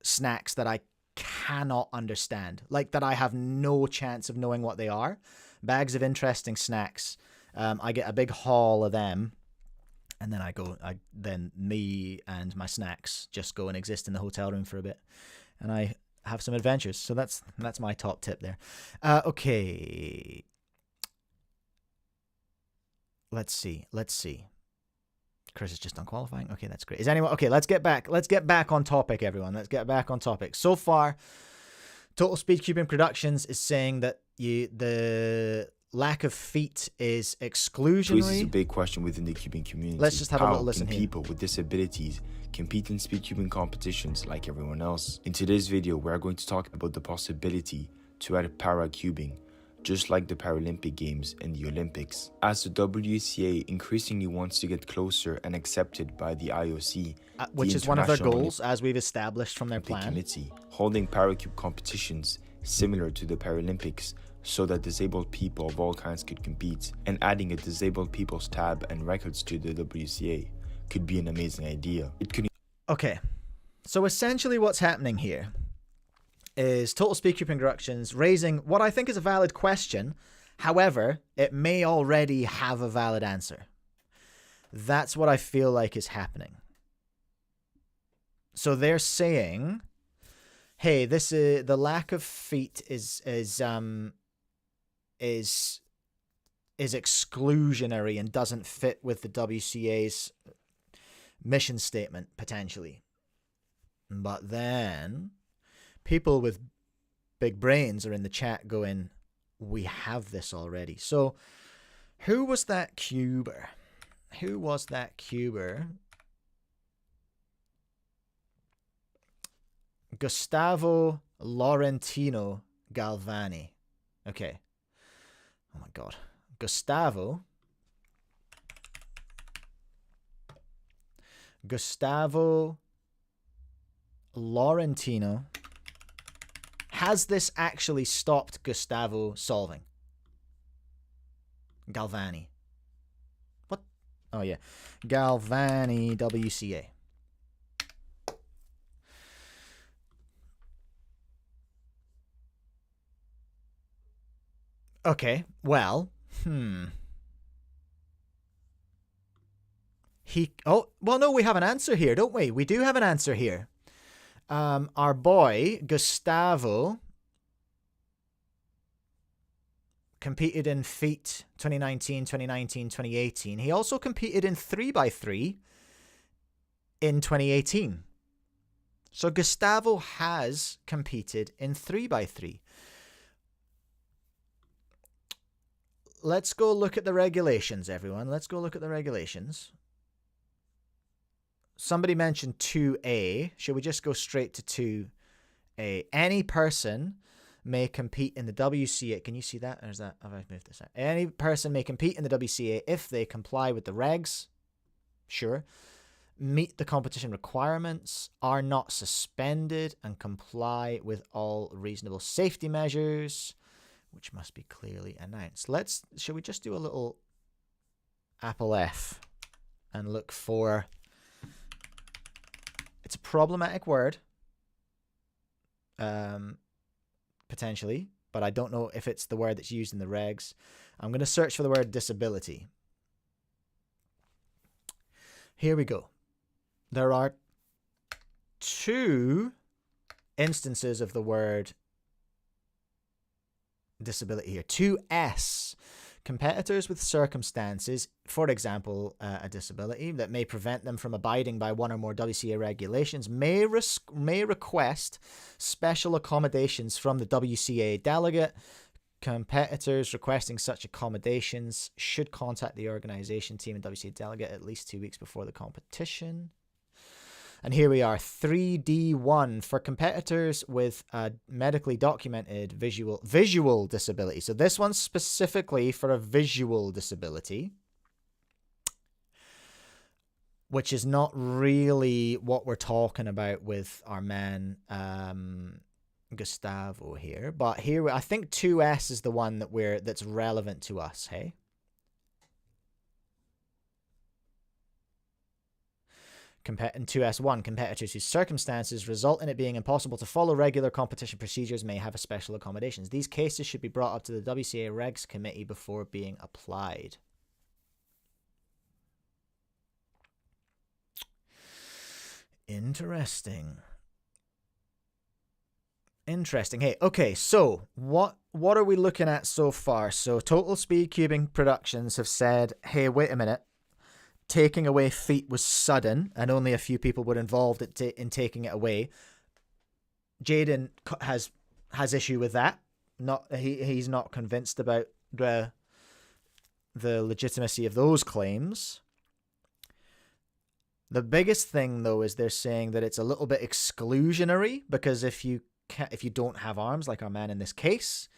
snacks that I cannot understand, like that I have no chance of knowing what they are. Bags of interesting snacks. I get a big haul of them, and then me and my snacks just go and exist in the hotel room for a bit, and I have some adventures. So that's my top tip there. Okay. Let's see. Chris is just done qualifying. Okay, that's great. Is anyone okay? Let's get back on topic, everyone. Let's get back on topic. So far, TotalSpeedcubingProductions is saying that the lack of feet is exclusionary. This is a big question within the cubing community. Let's just have a little listen here. People with disabilities compete in speedcubing competitions like everyone else? In today's video, we are going to talk about the possibility to add para-cubing, just like the Paralympic Games and the Olympics. As the WCA increasingly wants to get closer and accepted by the IOC, which is one of their goals, as we've established from their plan. Committee, holding paracube competitions similar to the Paralympics so that disabled people of all kinds could compete, and adding a disabled people's tab and records to the WCA could be an amazing idea. Okay, so essentially what's happening here is TotalSpeedcubingProductions raising what I think is a valid question. However, it may already have a valid answer. That's what I feel like is happening. So they're saying, hey, this is the lack of feet is exclusionary and doesn't fit with the WCA's mission statement potentially. But then people with big brains are in the chat going, we have this already. So who was that cuber? Who was that cuber? Gustavo Laurentino Galvani. Okay. Oh my God. Gustavo Laurentino. Has this actually stopped Gustavo solving? Galvani. What? Oh, yeah. Galvani WCA. Okay, well, well, no, we have an answer here, don't we? We do have an answer here. Our boy, Gustavo, competed in feet 2019, 2018. He also competed in 3x3 in 2018. So Gustavo has competed in 3x3. Let's go look at the regulations, everyone. Let's go look at the regulations. Somebody mentioned 2A. Should we just go straight to 2A? Any person may compete in the WCA. Can you see that? Or is that? Have I moved this out? Any person may compete in the WCA if they comply with the regs. Sure. Meet the competition requirements, are not suspended, and comply with all reasonable safety measures, which must be clearly announced. Shall we just do a little Apple F and look for... It's a problematic word, potentially, but I don't know if it's the word that's used in the regs. I'm going to search for the word disability. Here we go. There are 2 instances of the word disability here. 2S. Competitors with circumstances, for example, a disability that may prevent them from abiding by one or more WCA regulations, may request special accommodations from the WCA delegate. Competitors requesting such accommodations should contact the organization team and WCA delegate at least 2 weeks before the competition. And here we are, 3D1 for competitors with a medically documented visual disability. So this one's specifically for a visual disability. which is not really what we're talking about with our man Gustavo here. But here, I think 2S is the one that's relevant to us, hey? In 2S1, competitors whose circumstances result in it being impossible to follow regular competition procedures may have a special accommodations. These cases should be brought up to the WCA Regs Committee before being applied. Interesting. Hey, okay, so what are we looking at so far? So Total Speedcubing Productions have said, hey, wait a minute. Taking away feet was sudden, and only a few people were involved in taking it away. Jaden has issue with that. He's not convinced about the legitimacy of those claims. The biggest thing, though, is they're saying that it's a little bit exclusionary, because if you don't have arms, like our man in this case,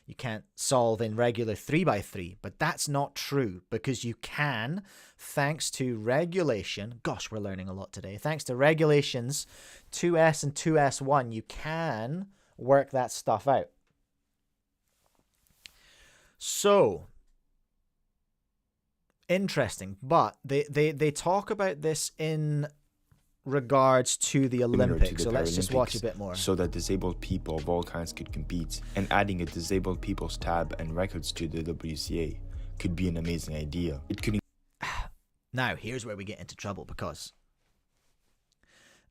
you can't solve in regular 3x3, but that's not true, because you can, thanks to regulation. Gosh, we're learning a lot today. Thanks to regulations 2S and 2S1, you can work that stuff out. So, interesting, but they talk about this in regards to the Olympics, so let's just watch a bit more. So that disabled people of all kinds could compete, and adding a disabled people's tab and records to the WCA could be an amazing idea. It could. Now here's where we get into trouble, because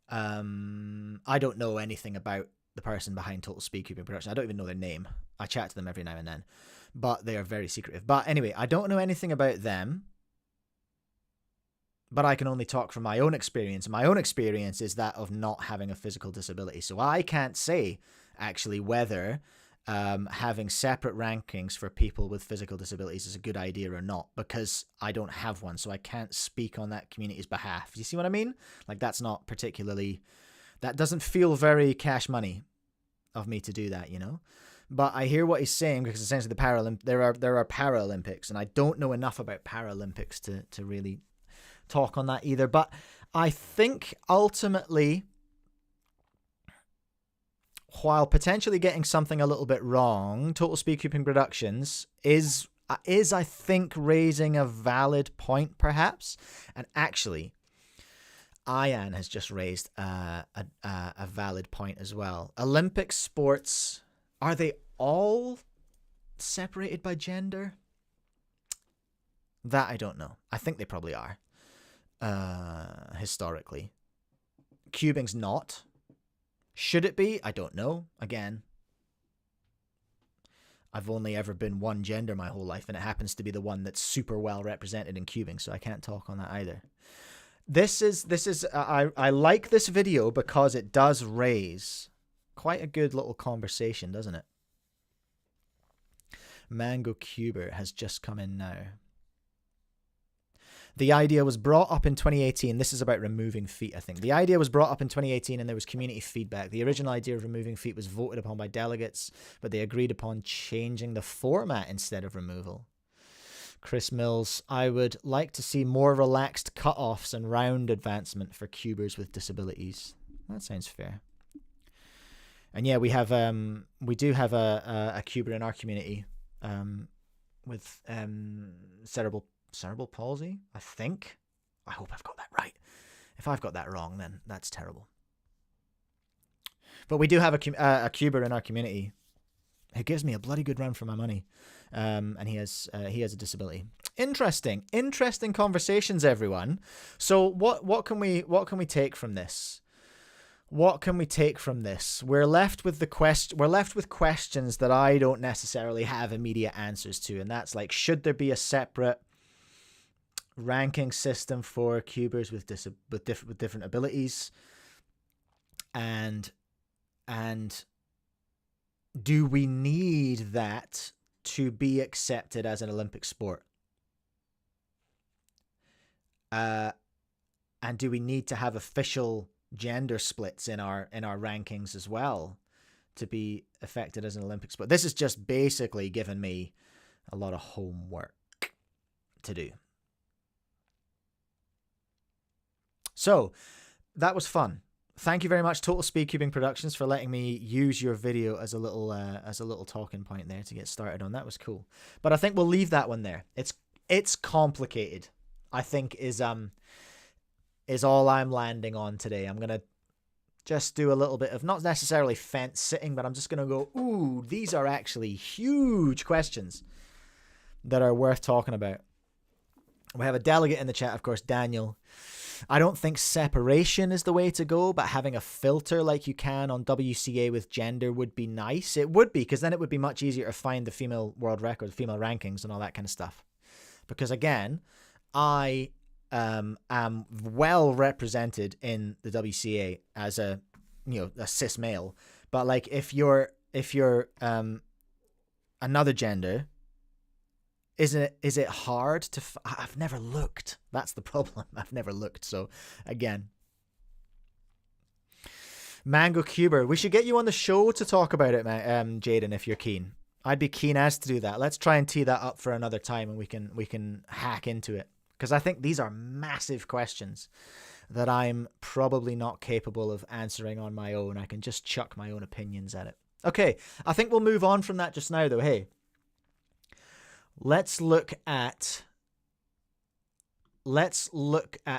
I don't know anything about the person behind Total Speedcubing Production. I don't even know their name. I chat to them every now and then, but they are very secretive. But anyway, I don't know anything about them. But I can only talk from my own experience. My own experience is that of not having a physical disability. So I can't say, actually, whether having separate rankings for people with physical disabilities is a good idea or not, because I don't have one. So I can't speak on that community's behalf. You see what I mean? Like, that's not particularly... That doesn't feel very cash money of me to do that, you know? But I hear what he's saying, because essentially there are Paralympics, and I don't know enough about Paralympics to really talk on that either. But I think ultimately, while potentially getting something a little bit wrong, Total Speedcubing Productions is I think raising a valid point, perhaps. And actually, Ian has just raised a valid point as well. Olympic sports, are they all separated by gender? That I don't know. I think they probably are. Historically, cubing's not. Should it be? I don't know. Again, I've only ever been one gender my whole life, and it happens to be the one that's super well represented in cubing, so I can't talk on that either. I like this video because it does raise quite a good little conversation, doesn't it? Mango Cuber has just come in now. The idea was brought up in 2018. This is about removing feet, I think. The idea was brought up in 2018 and there was community feedback. The original idea of removing feet was voted upon by delegates, but they agreed upon changing the format instead of removal. Chris Mills, I would like to see more relaxed cutoffs and round advancement for cubers with disabilities. That sounds fair. And yeah, we do have a cuber in our community with cerebral palsy, I think. I hope I've got that right. If I've got that wrong, then that's terrible. But we do have a cuber in our community. It gives me a bloody good run for my money, and he has a disability. Interesting conversations, everyone. So what can we take from this? What can we take from this? We're left with questions that I don't necessarily have immediate answers to, and that's like, should there be a separate ranking system for cubers with different abilities, and do we need that to be accepted as an Olympic sport? And do we need to have official gender splits in our rankings as well to be affected as an Olympic sport? This is just basically given me a lot of homework to do. So that was fun. Thank you very much, TotalSpeedcubingProductions, for letting me use your video as a little talking point there to get started on. That was cool. But I think we'll leave that one there. It's complicated, I think, is all I'm landing on today. I'm gonna just do a little bit of, not necessarily fence sitting, but I'm just gonna go, ooh, these are actually huge questions that are worth talking about. We have a delegate in the chat, of course, Daniel. I don't think separation is the way to go, but having a filter like you can on WCA with gender would be nice. It would be, because then it would be much easier to find the female world record, female rankings, and all that kind of stuff. Because again, I am well represented in the WCA as a cis male. But like if you're another gender, is it hard to? I've never looked. That's the problem. I've never looked. So, again, Mango Cuber. We should get you on the show to talk about it, Jaden, if you're keen. I'd be keen as to do that. Let's try and tee that up for another time, and we can hack into it, because I think these are massive questions that I'm probably not capable of answering on my own. I can just chuck my own opinions at it. Okay, I think we'll move on from that just now, though. Hey. Let's look at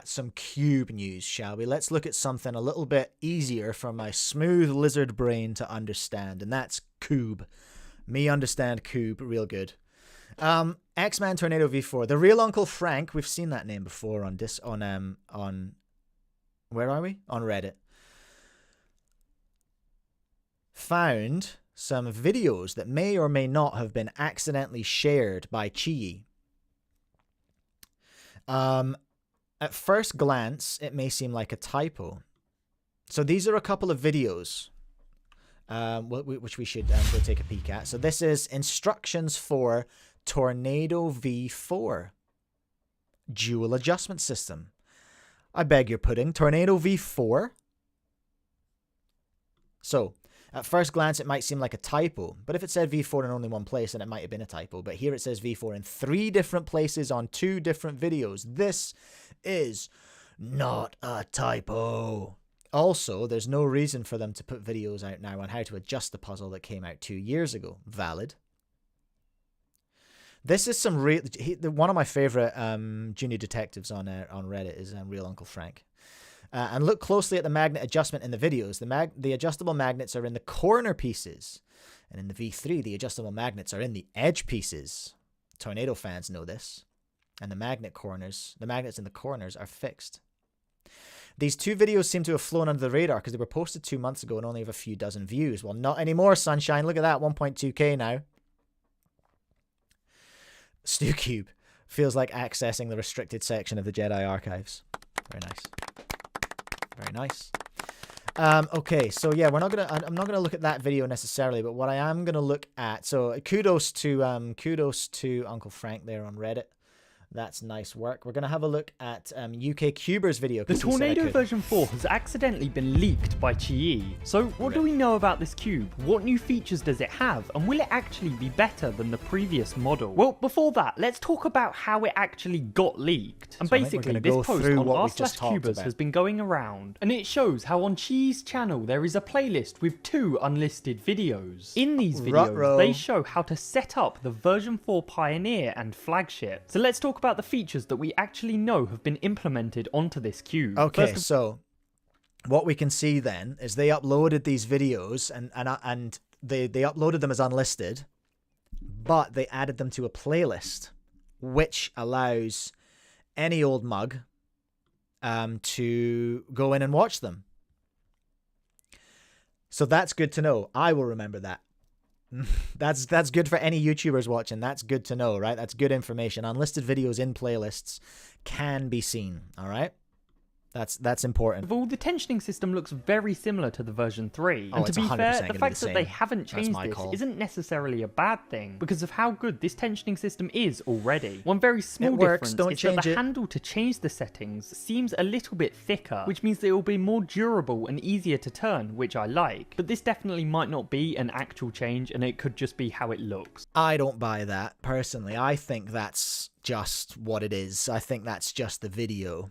some cube news, shall we? Let's look at something a little bit easier for my smooth lizard brain to understand, and that's Cube. Me understand Cube real good. X-Man Tornado V4. The real Uncle Frank, we've seen that name before on where are we? On Reddit. Found some videos that may or may not have been accidentally shared by Chi. At first glance, it may seem like a typo. So these are a couple of videos which we should go take a peek at. So this is instructions for Tornado V4 dual adjustment system. I beg your pudding. Tornado V4. So at first glance, it might seem like a typo, but if it said V4 in only one place, then it might have been a typo. But here it says V4 in 3 different places on 2 different videos. This is not a typo. Also, there's no reason for them to put videos out now on how to adjust the puzzle that came out 2 years ago. Valid. This is some real... One of my favorite junior detectives on Reddit is Real Uncle Frank. And look closely at the magnet adjustment in the videos. The adjustable magnets are in the corner pieces. And in the V3, the adjustable magnets are in the edge pieces. Tornado fans know this. And the magnets in the corners are fixed. These 2 videos seem to have flown under the radar because they were posted 2 months ago and only have a few dozen views. Well, not anymore, sunshine. Look at that, 1.2k now. StuCube feels like accessing the restricted section of the Jedi archives. Very nice. Very nice. Okay, so yeah, I'm not gonna look at that video necessarily, but what I am gonna look at. So kudos to Uncle Frank there on Reddit. That's nice work. We're going to have a look at UK Cuber's video. The Tornado version 4 has accidentally been leaked by Chi. So what do we know about this cube? What new features does it have? And will it actually be better than the previous model? Well, before that, let's talk about how it actually got leaked. And so basically, this post on r/Cubers has been going around. And it shows how on Chi's channel, there is a playlist with 2 unlisted videos. In these videos, they show how to set up the version 4 Pioneer and Flagship. So let's talk about the features that we actually know have been implemented onto this cube. Okay, so what we can see then is they uploaded these videos and they uploaded them as unlisted, but they added them to a playlist, which allows any old mug to go in and watch them. So that's good to know. I will remember that. That's good for any YouTubers watching. That's good to know, right? That's good information. Unlisted videos in playlists can be seen, all right? That's important. Well, the tensioning system looks very similar to the version 3. And to be fair, the fact that they haven't changed this isn't necessarily a bad thing because of how good this tensioning system is already. One very small difference is that the handle to change the settings seems a little bit thicker, which means that it will be more durable and easier to turn, which I like. But this definitely might not be an actual change and it could just be how it looks. I don't buy that, personally. I think that's just what it is. I think that's just the video.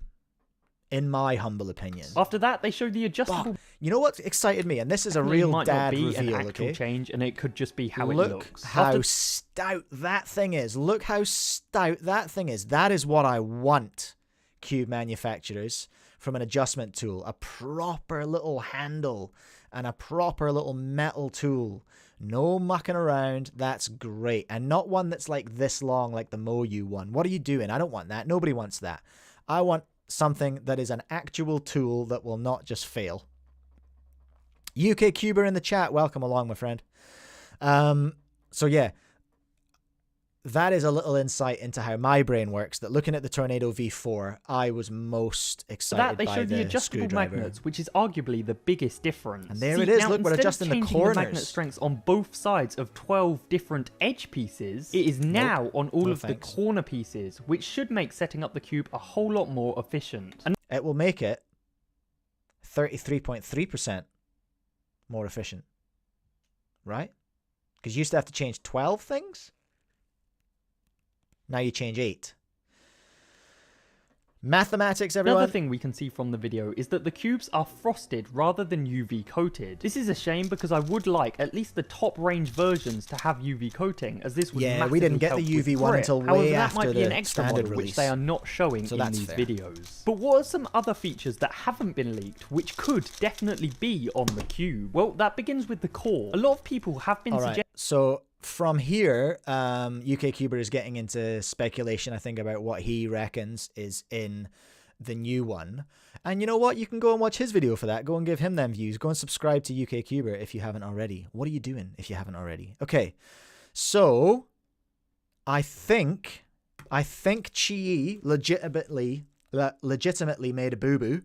in my humble opinion. After that, they showed the adjustable. But you know what excited me? And this is a Definitely real might dad not be reveal, an actual okay? change, and it could just be how Look it looks. how stout that thing is. Look how stout that thing is. That is what I want, cube manufacturers, from an adjustment tool. A proper little handle and a proper little metal tool. No mucking around. That's great. And not one that's like this long like the Moyu one. What are you doing? I don't want that. Nobody wants that. I want something that is an actual tool that will not just fail. UK Cuber in the chat. Welcome along, my friend. So yeah, that is a little insight into how my brain works, that looking at the Tornado V4, I was most excited they by showed the the adjustable screwdriver. magnets, which is arguably the biggest difference. And there it is. Now, Look, we're instead of adjusting the changing corners. magnet strengths on both sides of 12 different edge pieces, it is now on all No of thanks. the corner pieces, which should make setting up the cube a whole lot more efficient. And It will make it 33.3% more efficient. Right? Because you used to have to change 12 things. Now you change 8. Mathematics, everyone. another thing we can see from the video is that the cubes are frosted rather than UV coated. This is a shame because I would like at least the top range versions to have UV coating, as this would Yeah, we massively didn't get help the with UV one grip. until However, way that after might be an the extra standard model, release. which they are not showing So in that's these fair. videos. But what are some other features that haven't been leaked, which could definitely be on the cube? Well, that begins with the core. A lot of people have been All right. suggesting So from here, UK Cuber is getting into speculation, I think, about what he reckons is in the new one. And you know what? You can go and watch his video for that. Go and give him them views. Go and subscribe to UK Cuber if you haven't already. What are you doing if you haven't already? Okay. So I think Chi legitimately made a boo-boo.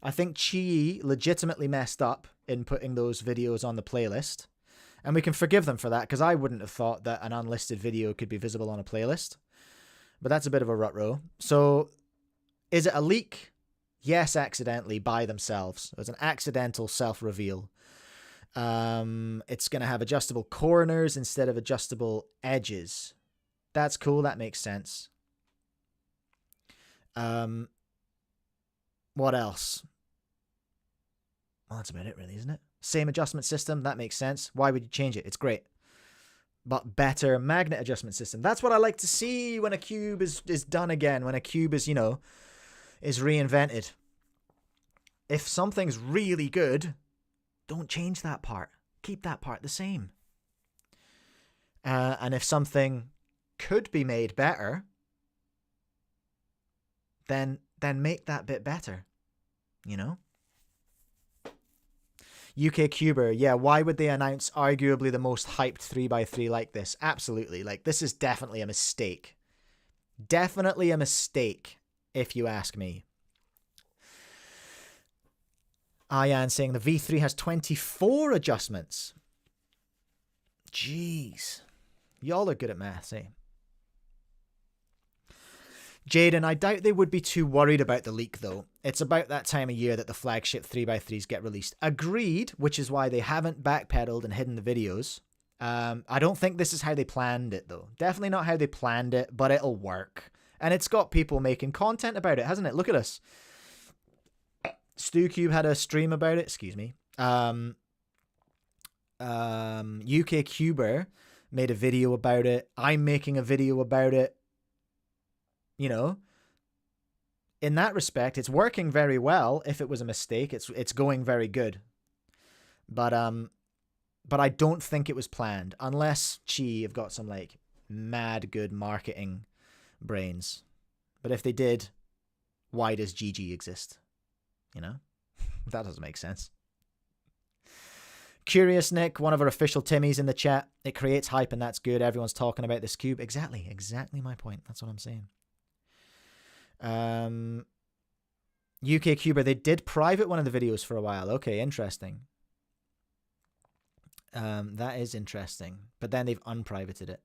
I think Chi legitimately messed up in putting those videos on the playlist. And we can forgive them for that, because I wouldn't have thought that an unlisted video could be visible on a playlist. But that's a bit of a rut row. So, is it a leak? Yes, accidentally, by themselves. It was an accidental self-reveal. It's going to have adjustable corners instead of adjustable edges. That's cool. That makes sense. What else? Well, that's about it, really, isn't it? Same adjustment system. That makes sense. Why would you change it? It's great. But better magnet adjustment system. That's what I like to see when a cube is done again. When a cube is, is reinvented. If something's really good, don't change that part. Keep that part the same. And if something could be made better, then make that bit better. UK Cuber, yeah, why would they announce arguably the most hyped 3x3 like this? Absolutely. Like, this is definitely a mistake. Definitely a mistake, if you ask me. Ayan saying the V3 has 24 adjustments. Jeez. Y'all are good at maths, eh? Jaden, I doubt they would be too worried about the leak, though. It's about that time of year that the flagship 3x3s get released. Agreed, which is why they haven't backpedaled and hidden the videos. I don't think this is how they planned it, though. Definitely not how they planned it, but it'll work. And it's got people making content about it, hasn't it? Look at us. StuCube had a stream about it. Excuse me. UK Cuber made a video about it. I'm making a video about it. In that respect, it's working very well. If it was a mistake, it's going very good. But I don't think it was planned, unless Chi have got some like mad good marketing brains. But if they did, why does GG exist? That doesn't make sense. Curious Nick, one of our official Timmies in the chat. It creates hype and that's good. Everyone's talking about this cube. Exactly my point. That's what I'm saying. UK Cuber, they did private one of the videos for a while. Okay, interesting. That is interesting. But then they've unprivated it.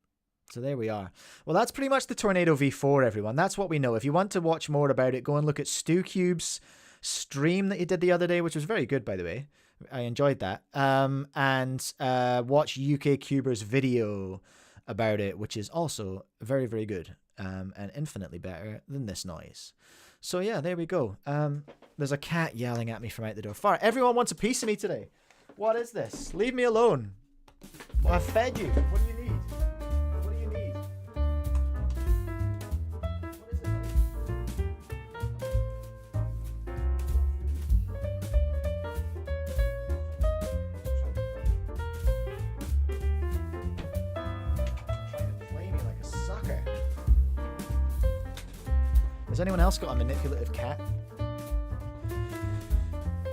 So there we are. Well, that's pretty much the Tornado V4, everyone. That's what we know. If you want to watch more about it, go and look at StuCube's stream that he did the other day, which was very good, by the way. I enjoyed that. And watch UK Cuber's video about it, which is also very, very good. And infinitely better than this noise. So yeah, there we go. There's a cat yelling at me from out the door. Far, everyone wants a piece of me today. What is this? Leave me alone. Well, I've fed you. What do you need? What do you need? What is it, trying to play me like a sucker. Has anyone else got a manipulative cat?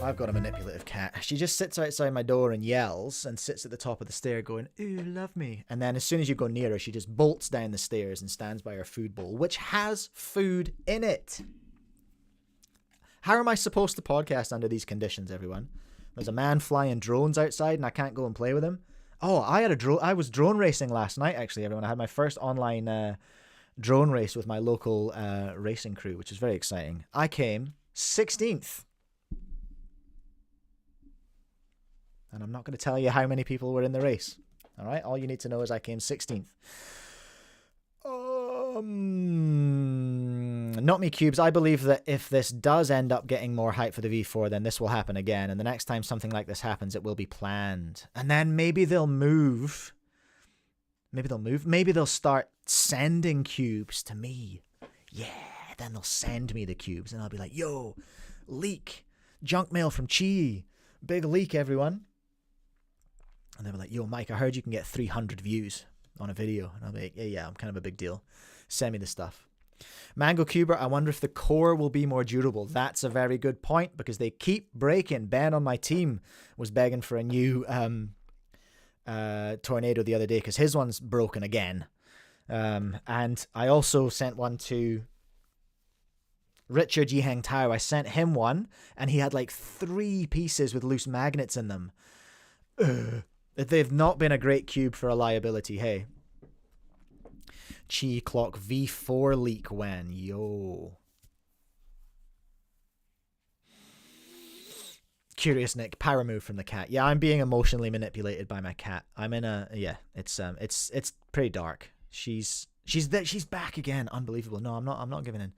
I've got a manipulative cat. She just sits outside my door and yells and sits at the top of the stair going, ooh, love me. And then as soon as you go near her, she just bolts down the stairs and stands by her food bowl, which has food in it. How am I supposed to podcast under these conditions, everyone? There's a man flying drones outside and I can't go and play with him. Oh, I was drone racing last night, actually, everyone. I had my first online drone race with my local racing crew, which is very exciting. I came 16th. And I'm not going to tell you how many people were in the race. All right? All you need to know is I came 16th. Not me, Cubes. I believe that if this does end up getting more hype for the V4, then this will happen again. And the next time something like this happens, it will be planned. And then maybe they'll move. Maybe they'll start sending cubes to me. Yeah, then they'll send me the cubes. And I'll be like, yo, leak. Junk mail from Chi. Big leak, everyone. And they'll be like, yo, Mike, I heard you can get 300 views on a video. And I'll be like, yeah, I'm kind of a big deal. Send me the stuff. Mango Cuber, I wonder if the core will be more durable. That's a very good point because they keep breaking. Ben on my team was begging for a new tornado the other day because his one's broken again. And I also sent one to Richard Yihang Tao. I sent him one and he had like 3 pieces with loose magnets in them. They've not been a great cube for reliability, hey. Chi Clock V4 leak when? Yo. Curious Nick, power move from the cat. Yeah, I'm being emotionally manipulated by my cat. I'm in a it's pretty dark. She's back again. Unbelievable. No, I'm not giving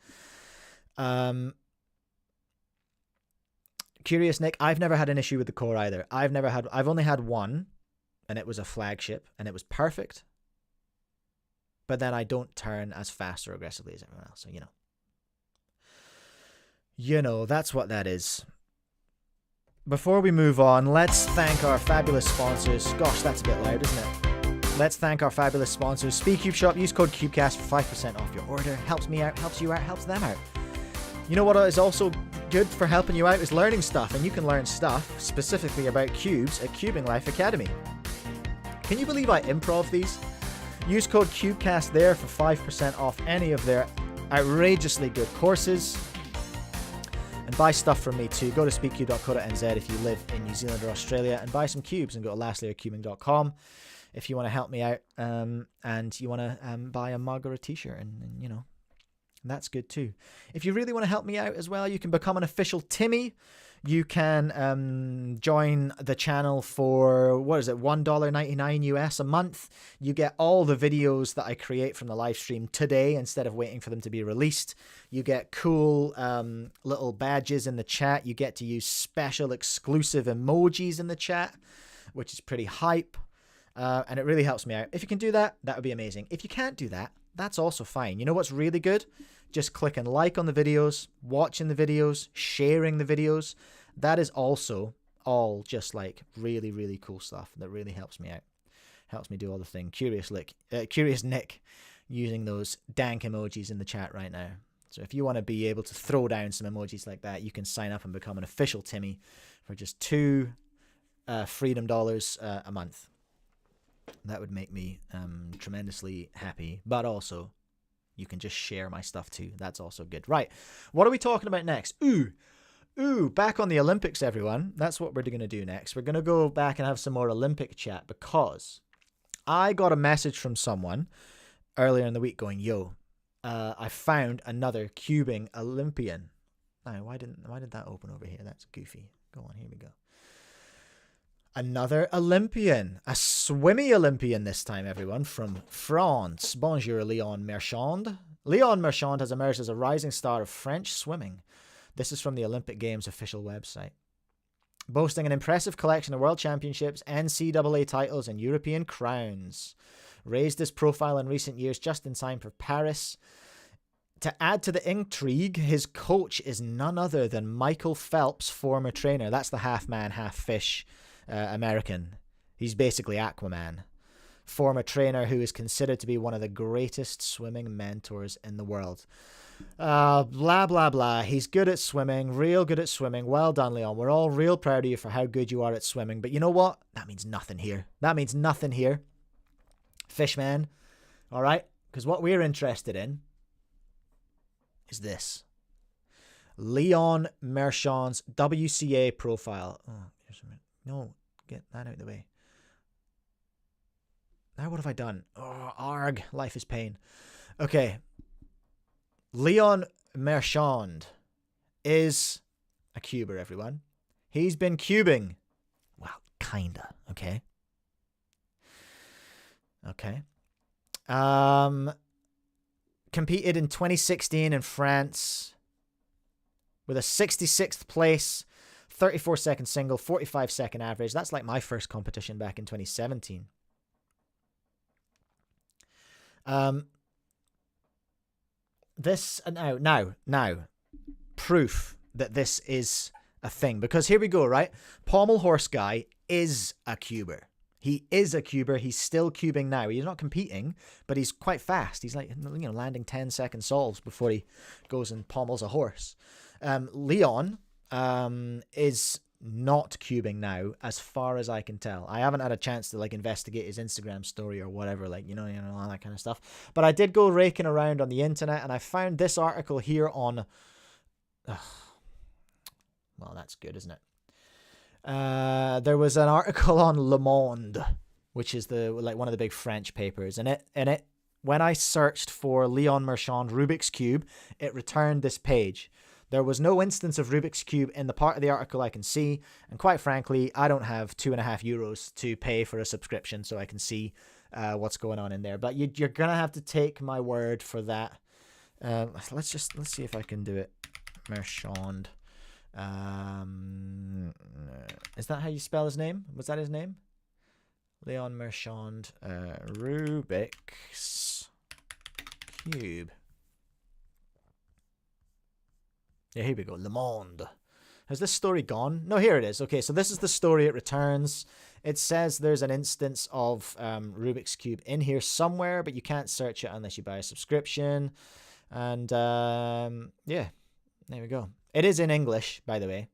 in. Curious Nick, I've never had an issue with the core either. I've only had one, and it was a flagship, and it was perfect. But then I don't turn as fast or aggressively as everyone else, so you know, that's what that is. Before we move on, let's thank our fabulous sponsors. Gosh, that's a bit loud, isn't it? Let's thank our fabulous sponsors. Speedcube Shop, use code Cubecast for 5% off your order. Helps me out, helps you out, helps them out. You know what is also good for helping you out is learning stuff, and you can learn stuff specifically about cubes at Cubing Life Academy. Can you believe I improv these? Use code Cubecast there for 5% off any of their outrageously good courses. And buy stuff from me too. Go to speedcube.co.nz if you live in New Zealand or Australia and buy some cubes, and go to lastlayercubing.com if you want to help me out and you want to buy a mug or a t-shirt, and you know, that's good too. If you really want to help me out as well, you can become an official Timmy. You can join the channel for, what is it, $1.99 US a month. You get all the videos that I create from the live stream today instead of waiting for them to be released. You get cool little badges in the chat. You get to use special exclusive emojis in the chat, which is pretty hype. And it really helps me out. If you can do that, that would be amazing. If you can't do that, that's also fine. You know what's really good? Just clicking like on the videos, watching the videos, sharing the videos. That is also all just like really, really cool stuff that really helps me out. Helps me do all the thing. Curious Nick using those dank emojis in the chat right now. So if you want to be able to throw down some emojis like that, you can sign up and become an official Timmy for just $2 freedom dollars a month. That would make me tremendously happy, but also you can just share my stuff too. That's also good. Right, what are we talking about next? Back on the Olympics, everyone. That's what we're going to do next. We're going to go back and have some more Olympic chat because I got a message from someone earlier in the week going, yo, I found another cubing Olympian. Now, why did that open over here? That's goofy. Go on, here we go. Another Olympian, a swimmy Olympian this time, everyone, from France. Bonjour, Leon Marchand. Leon Marchand has emerged as a rising star of French swimming. This is from the Olympic Games official website. Boasting an impressive collection of world championships, NCAA titles, and European crowns. Raised his profile in recent years just in time for Paris. To add to the intrigue, his coach is none other than Michael Phelps' former trainer. That's the half-man, half-fish American. He's basically Aquaman. Former trainer who is considered to be one of the greatest swimming mentors in the world. Blah, blah, blah. He's good at swimming, real good at swimming. Well done, Leon. We're all real proud of you for how good you are at swimming. But you know what? That means nothing here. That means nothing here. Fishman. All right? Because what we're interested in is this. Leon Marchand's WCA profile. Oh, no, get that out of the way. Now what have I done? Oh, arg. Life is pain. Okay. Leon Marchand is a cuber, everyone. He's been cubing. Well, kinda, okay? Okay. Competed in 2016 in France with a 66th place, 34-second single, 45-second average. That's like my first competition back in 2017. This now proof that this is a thing, because here we go, right? Pommel Horse Guy is a cuber. He is a cuber. He's still cubing now. He's not competing, but he's quite fast. He's like, landing 10-second solves before he goes and pommels a horse. Leon is not cubing now, as far as I can tell. I haven't had a chance to investigate his Instagram story or whatever, all that kind of stuff. But I did go raking around on the internet, and I found this article here on. Well, that's good, isn't it? There was an article on Le Monde, which is one of the big French papers, and it when I searched for Leon Marchand Rubik's Cube, it returned this page. There was no instance of Rubik's Cube in the part of the article I can see, and quite frankly, I don't have €2.50 to pay for a subscription so I can see what's going on in there. But you're gonna have to take my word for that. Let's see if I can do it. Marchand. Is that how you spell his name? Was that his name? Leon Marchand Rubik's Cube. Yeah, here we go. Le Monde. Has this story gone? No, here it is. Okay, so this is the story it returns. It says there's an instance of Rubik's Cube in here somewhere, but you can't search it unless you buy a subscription. And yeah, there we go. It is in English, by the way.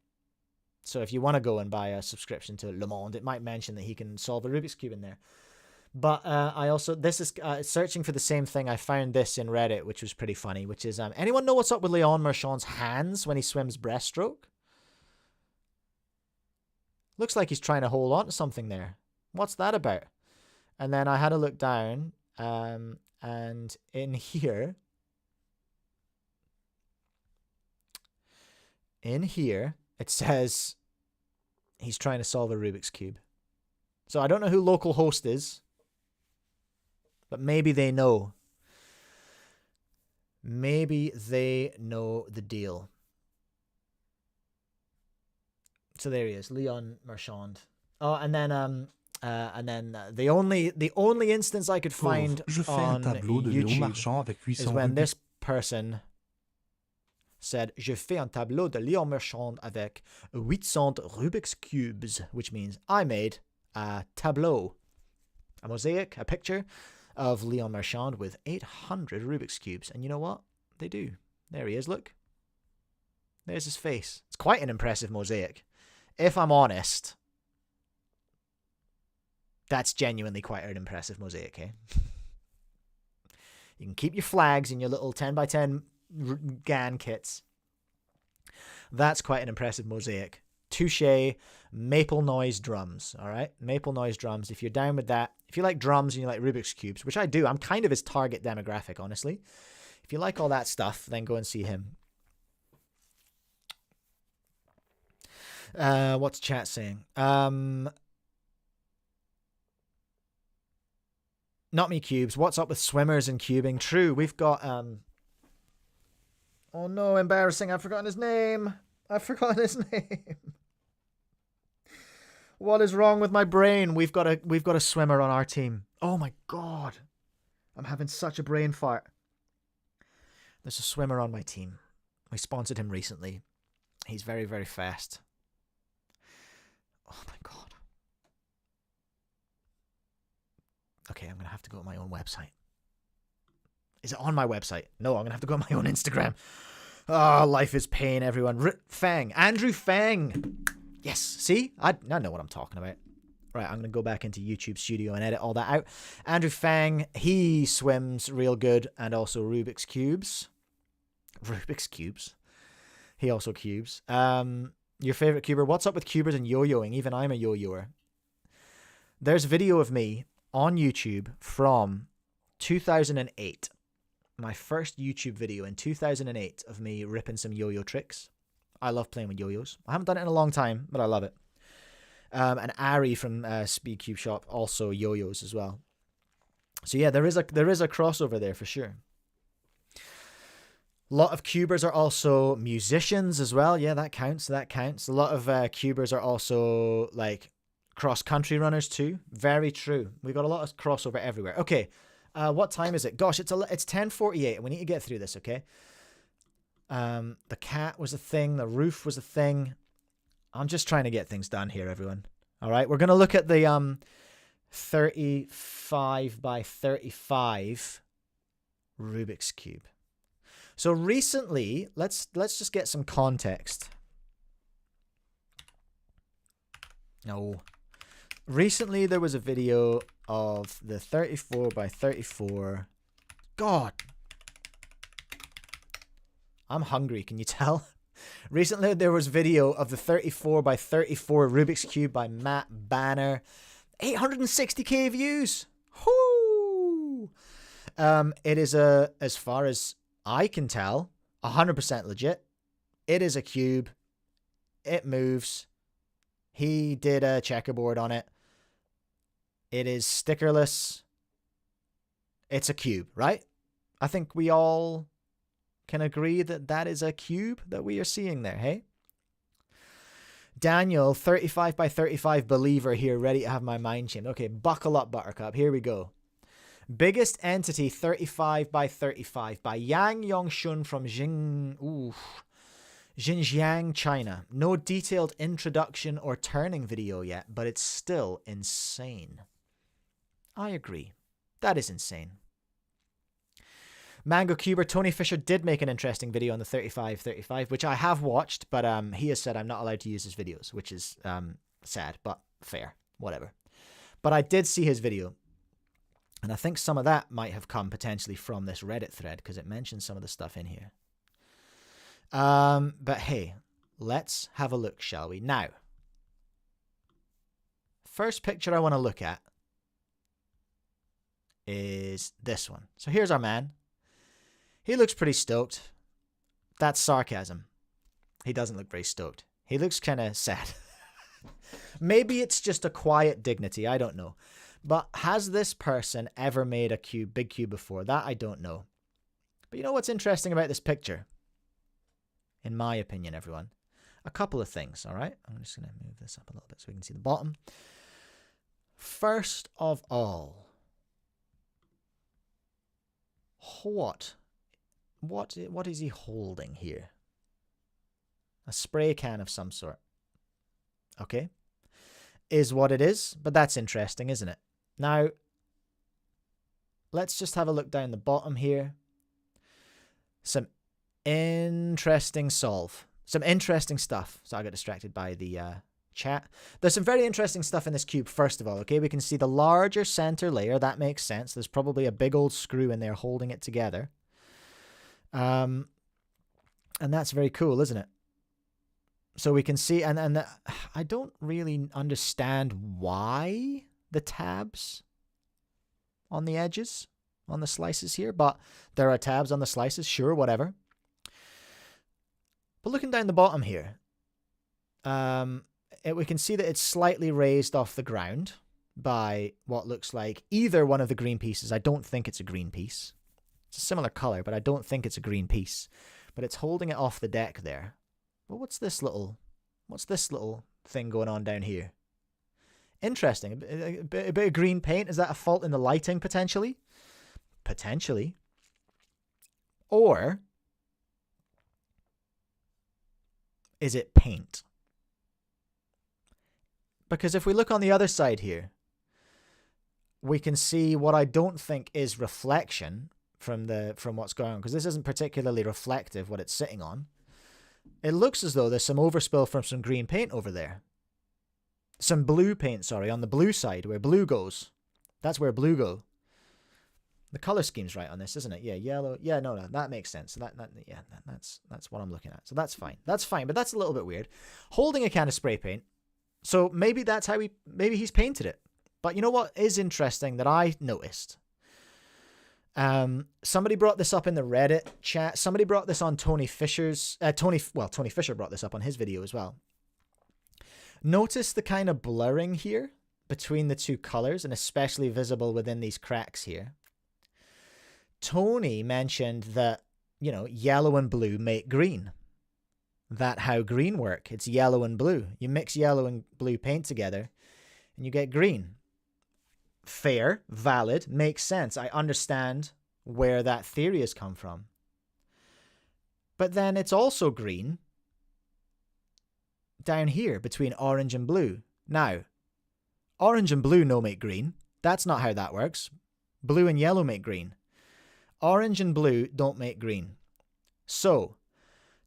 So if you want to go and buy a subscription to Le Monde, it might mention that he can solve a Rubik's Cube in there. But I also, this is searching for the same thing. I found this in Reddit, which was pretty funny, which is, anyone know what's up with Leon Marchand's hands when he swims breaststroke? Looks like he's trying to hold on to something there. What's that about? And then I had a look down, and in here, it says he's trying to solve a Rubik's Cube. So I don't know who local host is, but maybe they know. Maybe they know the deal. So there he is, Leon Marchand. Oh, and then the only instance I could find on YouTube is when this person said, "Je fais un tableau de Leon Marchand avec 800 Rubik's Cubes," which means I made a tableau, a mosaic, a picture of Leon Marchand with 800 Rubik's Cubes. And you know what? They do. There he is, look. There's his face. It's quite an impressive mosaic. If I'm honest, that's genuinely quite an impressive mosaic, eh? You can keep your flags in your little 10x10 GAN kits. That's quite an impressive mosaic. Touche maple noise drums. All right, maple noise drums. If you're down with that, if you like drums and you like Rubik's Cubes, which I do, I'm kind of his target demographic, honestly. If you like all that stuff, then go and see him. What's chat saying? Not me cubes. What's up with swimmers and cubing? True, we've got Oh no, embarrassing. I've forgotten his name. I've forgotten his name. What is wrong with my brain? We've got a swimmer on our team. Oh my god. I'm having such a brain fart. There's a swimmer on my team. We sponsored him recently. He's very, very fast. Oh my god. Okay, I'm going to have to go to my own website. Is it on my website? No, I'm going to have to go on my own Instagram. Oh, life is pain, everyone. Fang. Andrew Fang. Yes. See? I know what I'm talking about. Right, I'm going to go back into YouTube Studio and edit all that out. Andrew Fang, he swims real good, and also Rubik's Cubes. Rubik's Cubes? He also cubes. Your favorite cuber? What's up with cubers and yo-yoing? Even I'm a yo-yoer. There's a video of me on YouTube from 2008. My first YouTube video in 2008 of me ripping some yo-yo tricks. I love playing with yo-yos. I haven't done it in a long time, but I love it. And Ari from Speedcube Shop also yo-yos as well. So yeah, there is a crossover there for sure. A lot of cubers are also musicians as well. Yeah, that counts. That counts. A lot of cubers are also like cross-country runners too. Very true. We got a lot of crossover everywhere. Okay, what time is it? Gosh, it's 10:48. We need to get through this. Okay. The cat was a thing. The roof was a thing. I'm just trying to get things done here, everyone. All right, we're gonna look at the 35 by 35 Rubik's Cube. So recently, let's just get some context. No. Recently, there was a video of the 34 by 34. God. I'm hungry, can you tell? Recently, there was video of the 34 by 34 Rubik's Cube by Matt Banner. 860k views. Whoo! It is as far as I can tell, 100% legit. It is a cube. It moves. He did a checkerboard on it. It is stickerless. It's a cube, right? I think we all can agree that that is a cube that we are seeing there, hey? Daniel, 35 by 35 believer here, ready to have my mind changed. Okay, buckle up, Buttercup. Here we go. Biggest entity, 35 by 35 by Yang Yongshun from Xinjiang, China. No detailed introduction or turning video yet, but it's still insane. I agree. That is insane. Mango Cuber, Tony Fisher did make an interesting video on the 35, which I have watched, but he has said I'm not allowed to use his videos, which is sad, but fair, whatever. But I did see his video, and I think some of that might have come potentially from this Reddit thread, because it mentions some of the stuff in here. But hey, let's have a look, shall we? Now, first picture I want to look at is this one. So here's our man. He looks pretty stoked. That's sarcasm. He doesn't look very stoked. He looks kind of sad. Maybe it's just a quiet dignity. I don't know. But has this person ever made a cube, big cube before? That I don't know. But you know what's interesting about this picture? In my opinion, everyone. A couple of things, all right? I'm just going to move this up a little bit so we can see the bottom. First of all, what is he holding here? A spray can of some sort. Okay. Is what it is, but that's interesting, isn't it? Now, let's just have a look down the bottom here. Some interesting solve. Some interesting stuff. So I got distracted by the chat. There's some very interesting stuff in this cube, first of all. Okay, we can see the larger center layer. That makes sense. There's probably a big old screw in there holding it together. And that's very cool, isn't it? So we can see, and I don't really understand why the tabs on the edges, on the slices here, but there are tabs on the slices, sure, whatever. But looking down the bottom here, we can see that it's slightly raised off the ground by what looks like either one of the green pieces. I don't think it's a green piece. It's a similar color, but I don't think it's a green piece. but it's holding it off the deck there. Well, what's this little thing going on down here? Interesting. A bit of green paint. Is that a fault in the lighting, potentially? Potentially. Or is it paint? Because if we look on the other side here, we can see what I don't think is reflection from what's going on, because this isn't particularly reflective, what it's sitting on. It looks as though there's some overspill from some green paint over there. Some blue paint, sorry, on the blue side, where blue goes. That's where blue go. The color scheme's right on this, isn't it? Yeah, yellow. Yeah, no, that makes sense. That's what I'm looking at. So that's fine. That's fine, but that's a little bit weird. Holding a can of spray paint. So maybe that's how maybe he's painted it. But you know what is interesting that I noticed? Somebody brought this up in the Reddit chat. Somebody brought this on Tony Fisher's, Tony Fisher brought this up on his video as well. Notice the kind of blurring here between the two colors, and especially visible within these cracks here. Tony mentioned that, you know, yellow and blue make green. That how green work. It's yellow and blue. You mix yellow and blue paint together and you get green. Fair, valid, makes sense. I understand where that theory has come from. But then it's also green down here between orange and blue. Now, orange and blue no make green. That's not how that works. Blue and yellow make green. Orange and blue don't make green. So,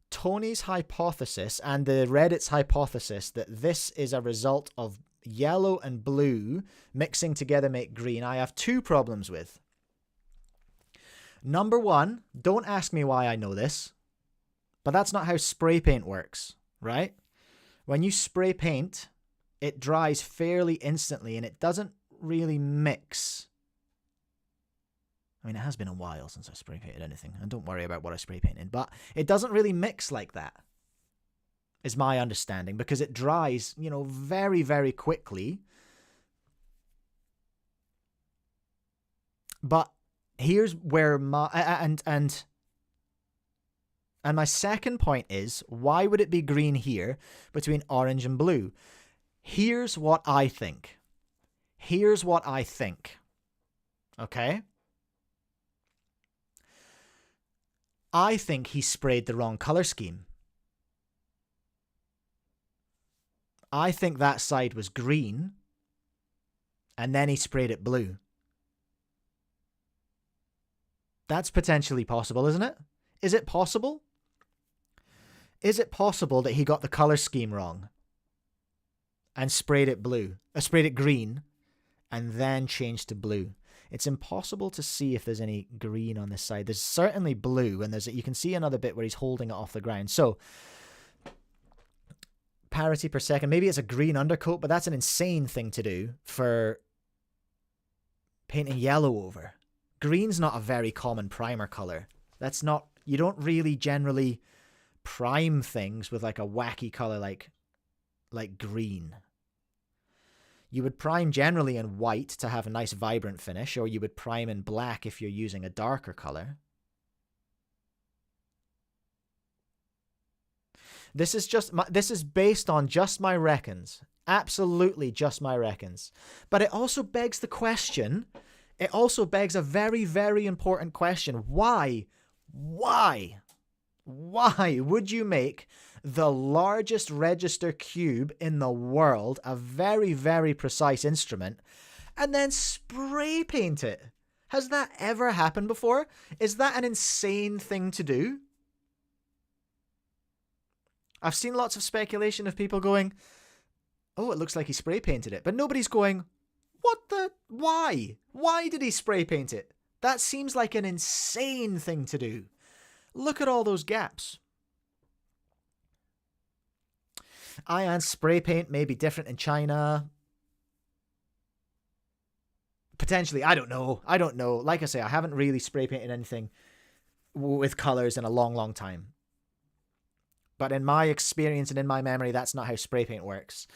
Tony's hypothesis and the Reddit's hypothesis that this is a result of yellow and blue mixing together make green, I have two problems with. Number one, don't ask me why I know this, but that's not how spray paint works, right? When you spray paint, it dries fairly instantly and it doesn't really mix. I mean, it has been a while since I spray painted anything, and don't worry about what I spray painted, but it doesn't really mix like that, is my understanding, because it dries, you know, very, very quickly. But here's where my and my second point is, why would it be green here between orange and blue? Here's what I think. Here's what I think. Okay? I think he sprayed the wrong color scheme. I think that side was green, and then he sprayed it blue. That's potentially possible, isn't it? Is it possible? Is it possible that he got the color scheme wrong and sprayed it green, and then changed to blue? It's impossible to see if there's any green on this side. There's certainly blue, and you can see another bit where he's holding it off the ground. So, parity per second. Maybe it's a green undercoat, but that's an insane thing to do for painting yellow over. Green's not a very common primer color. That's not, you don't really generally prime things with like a wacky color like green. You would prime generally in white to have a nice vibrant finish, or you would prime in black if you're using a darker color. This is based on just my reckons. Absolutely just my reckons. But it also begs the question, it also begs a very, very important question. Why would you make the largest register cube in the world, a very, very precise instrument, and then spray paint it? Has that ever happened before? Is that an insane thing to do? I've seen lots of speculation of people going, oh, it looks like he spray painted it. But nobody's going, why? Why did he spray paint it? That seems like an insane thing to do. Look at all those gaps. Ion spray paint may be different in China. Potentially, I don't know. Like I say, I haven't really spray painted anything with colors in a long, long time. But in my experience and in my memory, that's not how spray paint works.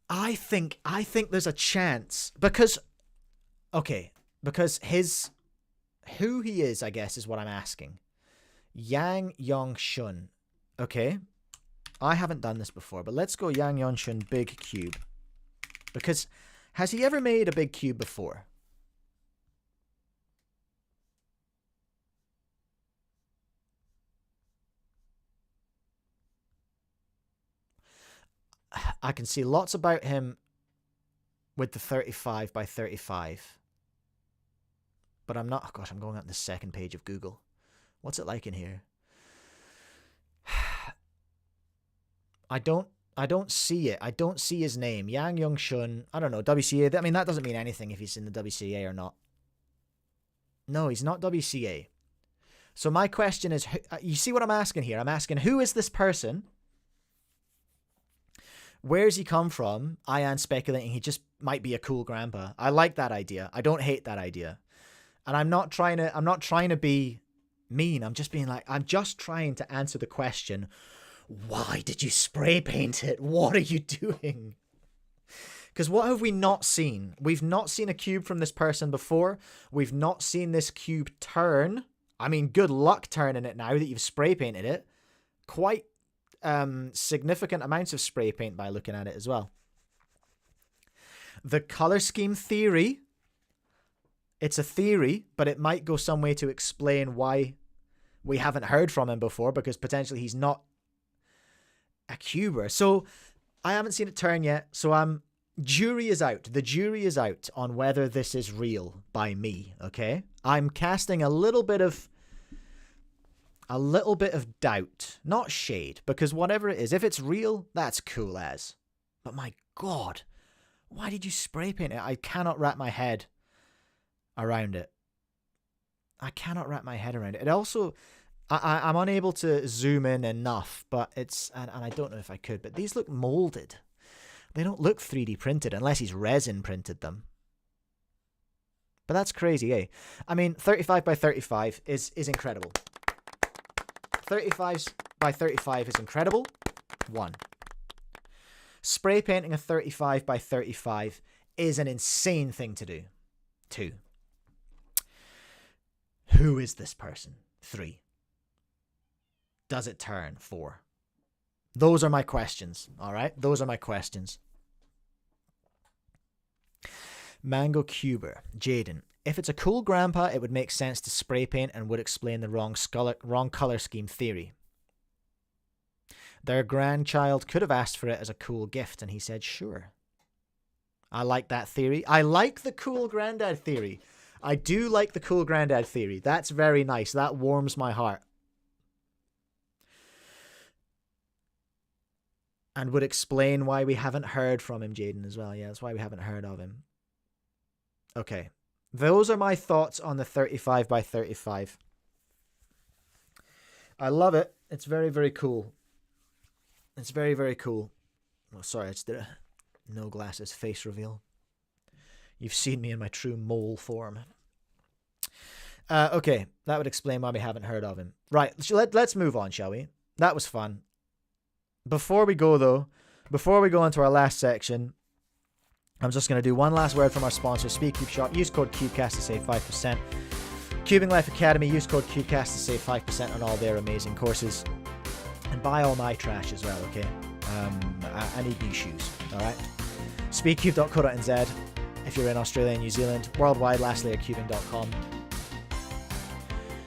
I think there's a chance because who he is, I guess, is what I'm asking. Yang Yong Shun. Okay. I haven't done this before, but let's go Yang Yong Shun big cube. Because has he ever made a big cube before? I can see lots about him with the 35 by 35. But I'm not... Oh gosh, I'm going up the second page of Google. What's it like in here? I don't see it. I don't see his name. Yang Yong Shun. I don't know. WCA. I mean, that doesn't mean anything if he's in the WCA or not. No, he's not WCA. So my question is, you see what I'm asking here? I'm asking, who is this person? Where's he come from? I am speculating he just might be a cool grandpa. I like that idea. I don't hate that idea. And I'm not trying to be mean. I'm just being like, I'm just trying to answer the question, why did you spray paint it? What are you doing? Because what have we not seen? We've not seen a cube from this person before. We've not seen this cube turn. I mean, good luck turning it now that you've spray painted it. Quite significant amounts of spray paint by looking at it as well. The color scheme theory. It's a theory, but it might go some way to explain why we haven't heard from him before, because potentially he's not a cuber. So I haven't seen it turn yet. So jury is out. The jury is out on whether this is real by me. Okay. I'm casting a little bit of doubt, not shade, because whatever it is, if it's real, that's cool as. But my God, why did you spray paint it? I cannot wrap my head around it. I cannot wrap my head around it. It also, I'm unable to zoom in enough, but it's, and I don't know if I could, but these look molded. They don't look 3D printed unless he's resin printed them. But that's crazy, eh? I mean, 35 by 35 is incredible. 35 by 35 is incredible. 1. Spray painting a 35 by 35 is an insane thing to do. 2. Who is this person? 3. Does it turn? 4. Those are my questions, all right? Those are my questions. Mango Cuber. Jaden. If it's a cool grandpa, it would make sense to spray paint and would explain the wrong color scheme theory. Their grandchild could have asked for it as a cool gift, and he said, sure. I like that theory. I like the cool granddad theory. I do like the cool granddad theory. That's very nice. That warms my heart. And would explain why we haven't heard from him, Jaden, as well. Yeah, that's why we haven't heard of him. Okay. Those are my thoughts on the 35 by 35. I love it. It's very, very cool. It's very, very cool. Oh, sorry, I just did a no glasses face reveal. You've seen me in my true mole form. Okay, that would explain why we haven't heard of him. Right, let's move on, shall we? That was fun. Before we go, though, before we go into our last section, I'm just going to do one last word from our sponsor, Speedcube Shop. Use code Cubecast to save 5%. Cubing Life Academy, use code Cubecast to save 5% on all their amazing courses. And buy all my trash as well, okay? I need new shoes, alright? Speedcube.co.nz if you're in Australia and New Zealand. Worldwide, lastly, at cubing.com.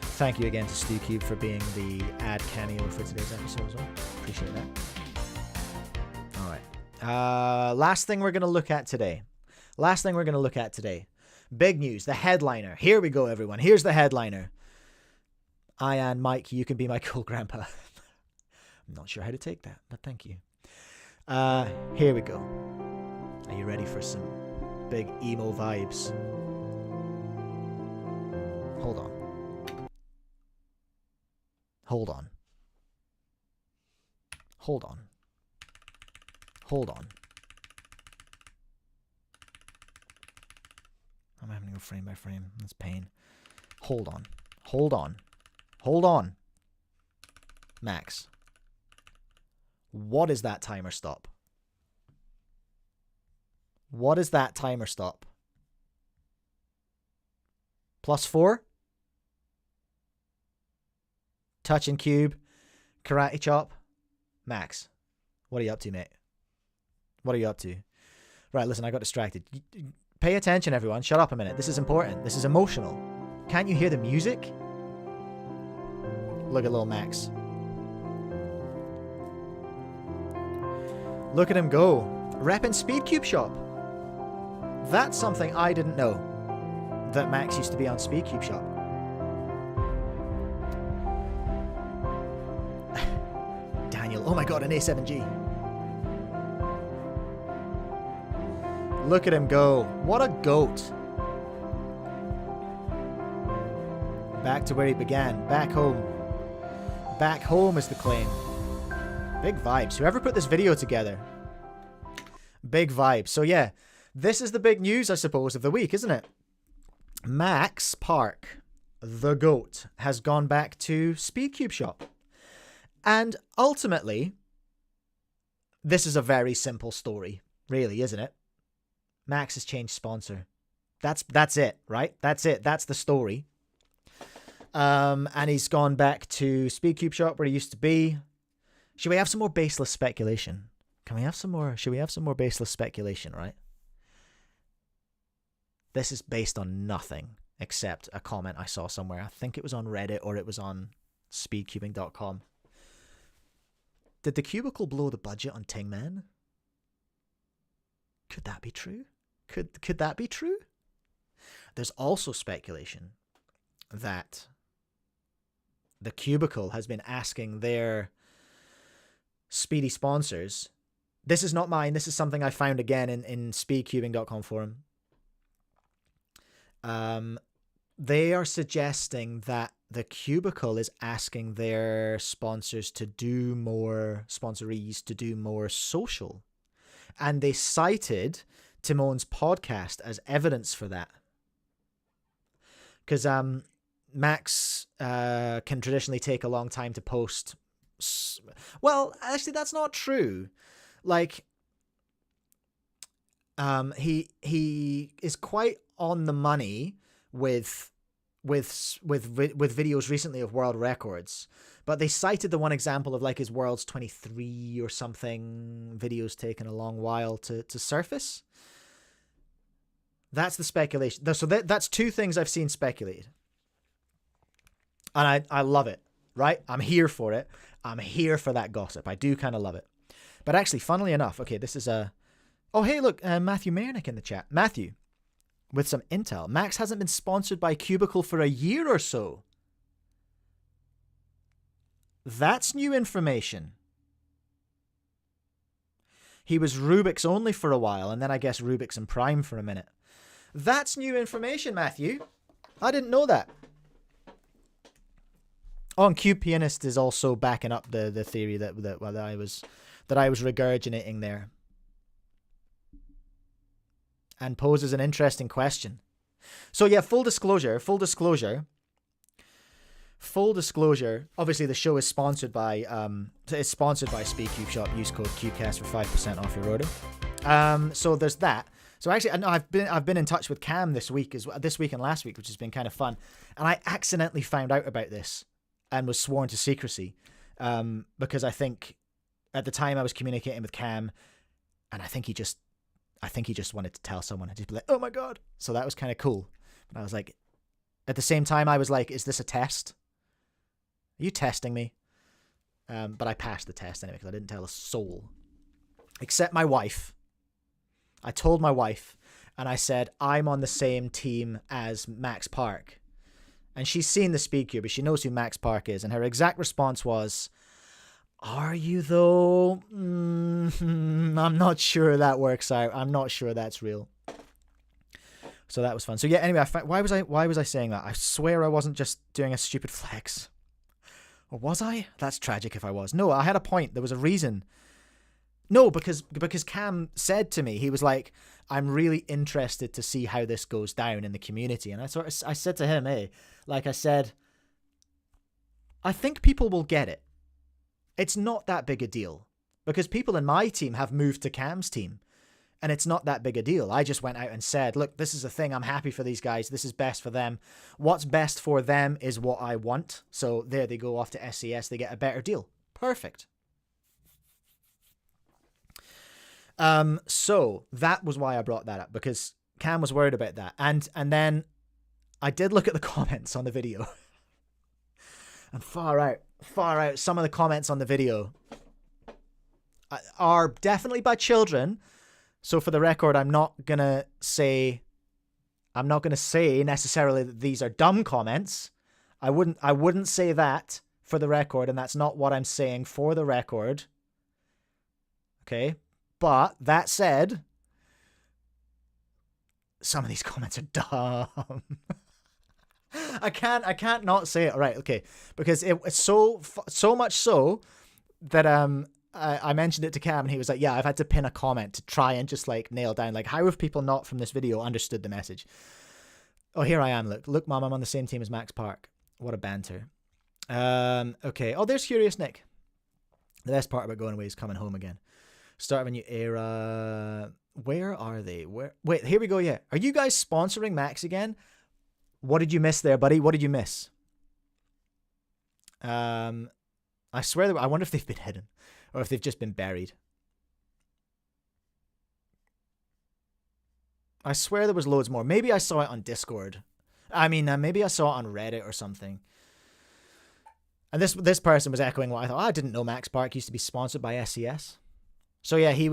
Thank you again to StuCube for being the ad cameo for today's episode as well. Appreciate that. Last thing we're going to look at today. Big news, the headliner. Here we go, everyone. Here's the headliner. And Mike, you can be my cool grandpa. I'm not sure how to take that, but thank you. Here we go. Are you ready for some big emo vibes? Hold on. I'm having to go frame by frame. That's pain. Hold on. Max. What is that timer stop? +4? touch and cube, karate chop. Max, what are you up to, mate? What are you up to? Right, listen, I got distracted. Pay attention, everyone. Shut up a minute. This is important. This is emotional. Can't you hear the music? Look at little Max. Look at him go. Reppin' Speedcube Shop. That's something I didn't know. That Max used to be on Speedcube Shop. Daniel. Oh my god, an A7G. Look at him go. What a goat. Back to where he began. Back home. Back home is the claim. Big vibes. Whoever put this video together. Big vibes. So yeah, this is the big news, I suppose, of the week, isn't it? Max Park, the GOAT, has gone back to Speedcube Shop. And ultimately, this is a very simple story, really, isn't it? Max has changed sponsor. That's it, right? That's it. That's the story. And he's gone back to Speedcube Shop where he used to be. Should we have some more baseless speculation? Can we have some more? Should we have some more baseless speculation, right? This is based on nothing except a comment I saw somewhere. I think it was on Reddit or it was on speedcubing.com. Did the cubicle blow the budget on Tingman? Could that be true? Could that be true? There's also speculation that the cubicle has been asking their speedy sponsors. This is not mine. This is something I found again in speedcubing.com forum. They are suggesting that the cubicle is asking their sponsors to do more, sponsorees to do more social. And they cited Timon's podcast as evidence for that. Because Max can traditionally take a long time to post. Well, actually, that's not true. Like, he is quite on the money with videos recently of world records, but they cited the one example of like his world's 23 or something videos taking a long while to surface. That's the speculation. So that's two things I've seen speculated, and I love it. Right, I'm here for it. I'm here for that gossip. I do kind of love it. But actually, funnily enough, okay, this is a. Oh, hey, look, Matthew Mernick in the chat. Matthew, with some intel. Max hasn't been sponsored by Cubicle for a year or so. That's new information. He was Rubik's only for a while, and then I guess Rubik's and Prime for a minute. That's new information, Matthew. I didn't know that. Oh, and Cube Pianist is also backing up the theory that I was regurgitating there. And poses an interesting question. So yeah, full disclosure. Obviously, the show is sponsored by Speedcube Shop. Use code Cubecast for 5% off your order. So there's that. So actually, I know I've been in touch with Cam this week and last week, which has been kind of fun. And I accidentally found out about this and was sworn to secrecy, because I think at the time I was communicating with Cam, and I think he just wanted to tell someone and just be like, "Oh my god!" So that was kind of cool. But I was like, at the same time, I was like, "Is this a test? Are you testing me?" But I passed the test anyway because I didn't tell a soul, except my wife. I told my wife, and I said, "I'm on the same team as Max Park." And she's seen the Speedcuber. She knows who Max Park is. And her exact response was, "Are you though? I'm not sure that works out. I'm not sure that's real." So that was fun. So yeah, anyway, why was I saying that? I swear I wasn't just doing a stupid flex. Or was I? That's tragic if I was. No, I had a point. There was a reason. No, because Cam said to me, he was like, "I'm really interested to see how this goes down in the community." And I said to him, "Hey, like I said, I think people will get it. It's not that big a deal because people in my team have moved to Cam's team, And it's not that big a deal. I just went out and said, look, this is a thing. I'm happy for these guys. This is best for them. What's best for them is what I want. So there they go off to SCS. They get a better deal. Perfect. So that was why I brought that up, because Cam was worried about that. And then I did look at the comments on the video. And far out. Some of the comments on the video are definitely by children. So for the record, I'm not gonna say necessarily that these are dumb comments. I wouldn't say that for the record, and that's not what I'm saying for the record. Okay? But that said, some of these comments are dumb. I can't not say it. Right, okay. Because it's so much so that I mentioned it to Cam, and he was like, yeah, I've had to pin a comment to try and just like nail down, like, how have people not from this video understood the message? Oh, here I am. Look, Mom, I'm on the same team as Max Park. What a banter. Okay. Oh, there's Curious Nick. The best part about going away is coming home again. Start of a new era. Where are they? Wait, here we go. Yeah. Are you guys sponsoring Max again? What did you miss there, buddy? What did you miss? I swear I wonder if they've been hidden. Or if they've just been buried. I swear there was loads more. Maybe I saw it on Discord. I mean, maybe I saw it on Reddit or something. And this person was echoing what I thought. I didn't know Max Park used to be sponsored by SCS. So yeah, he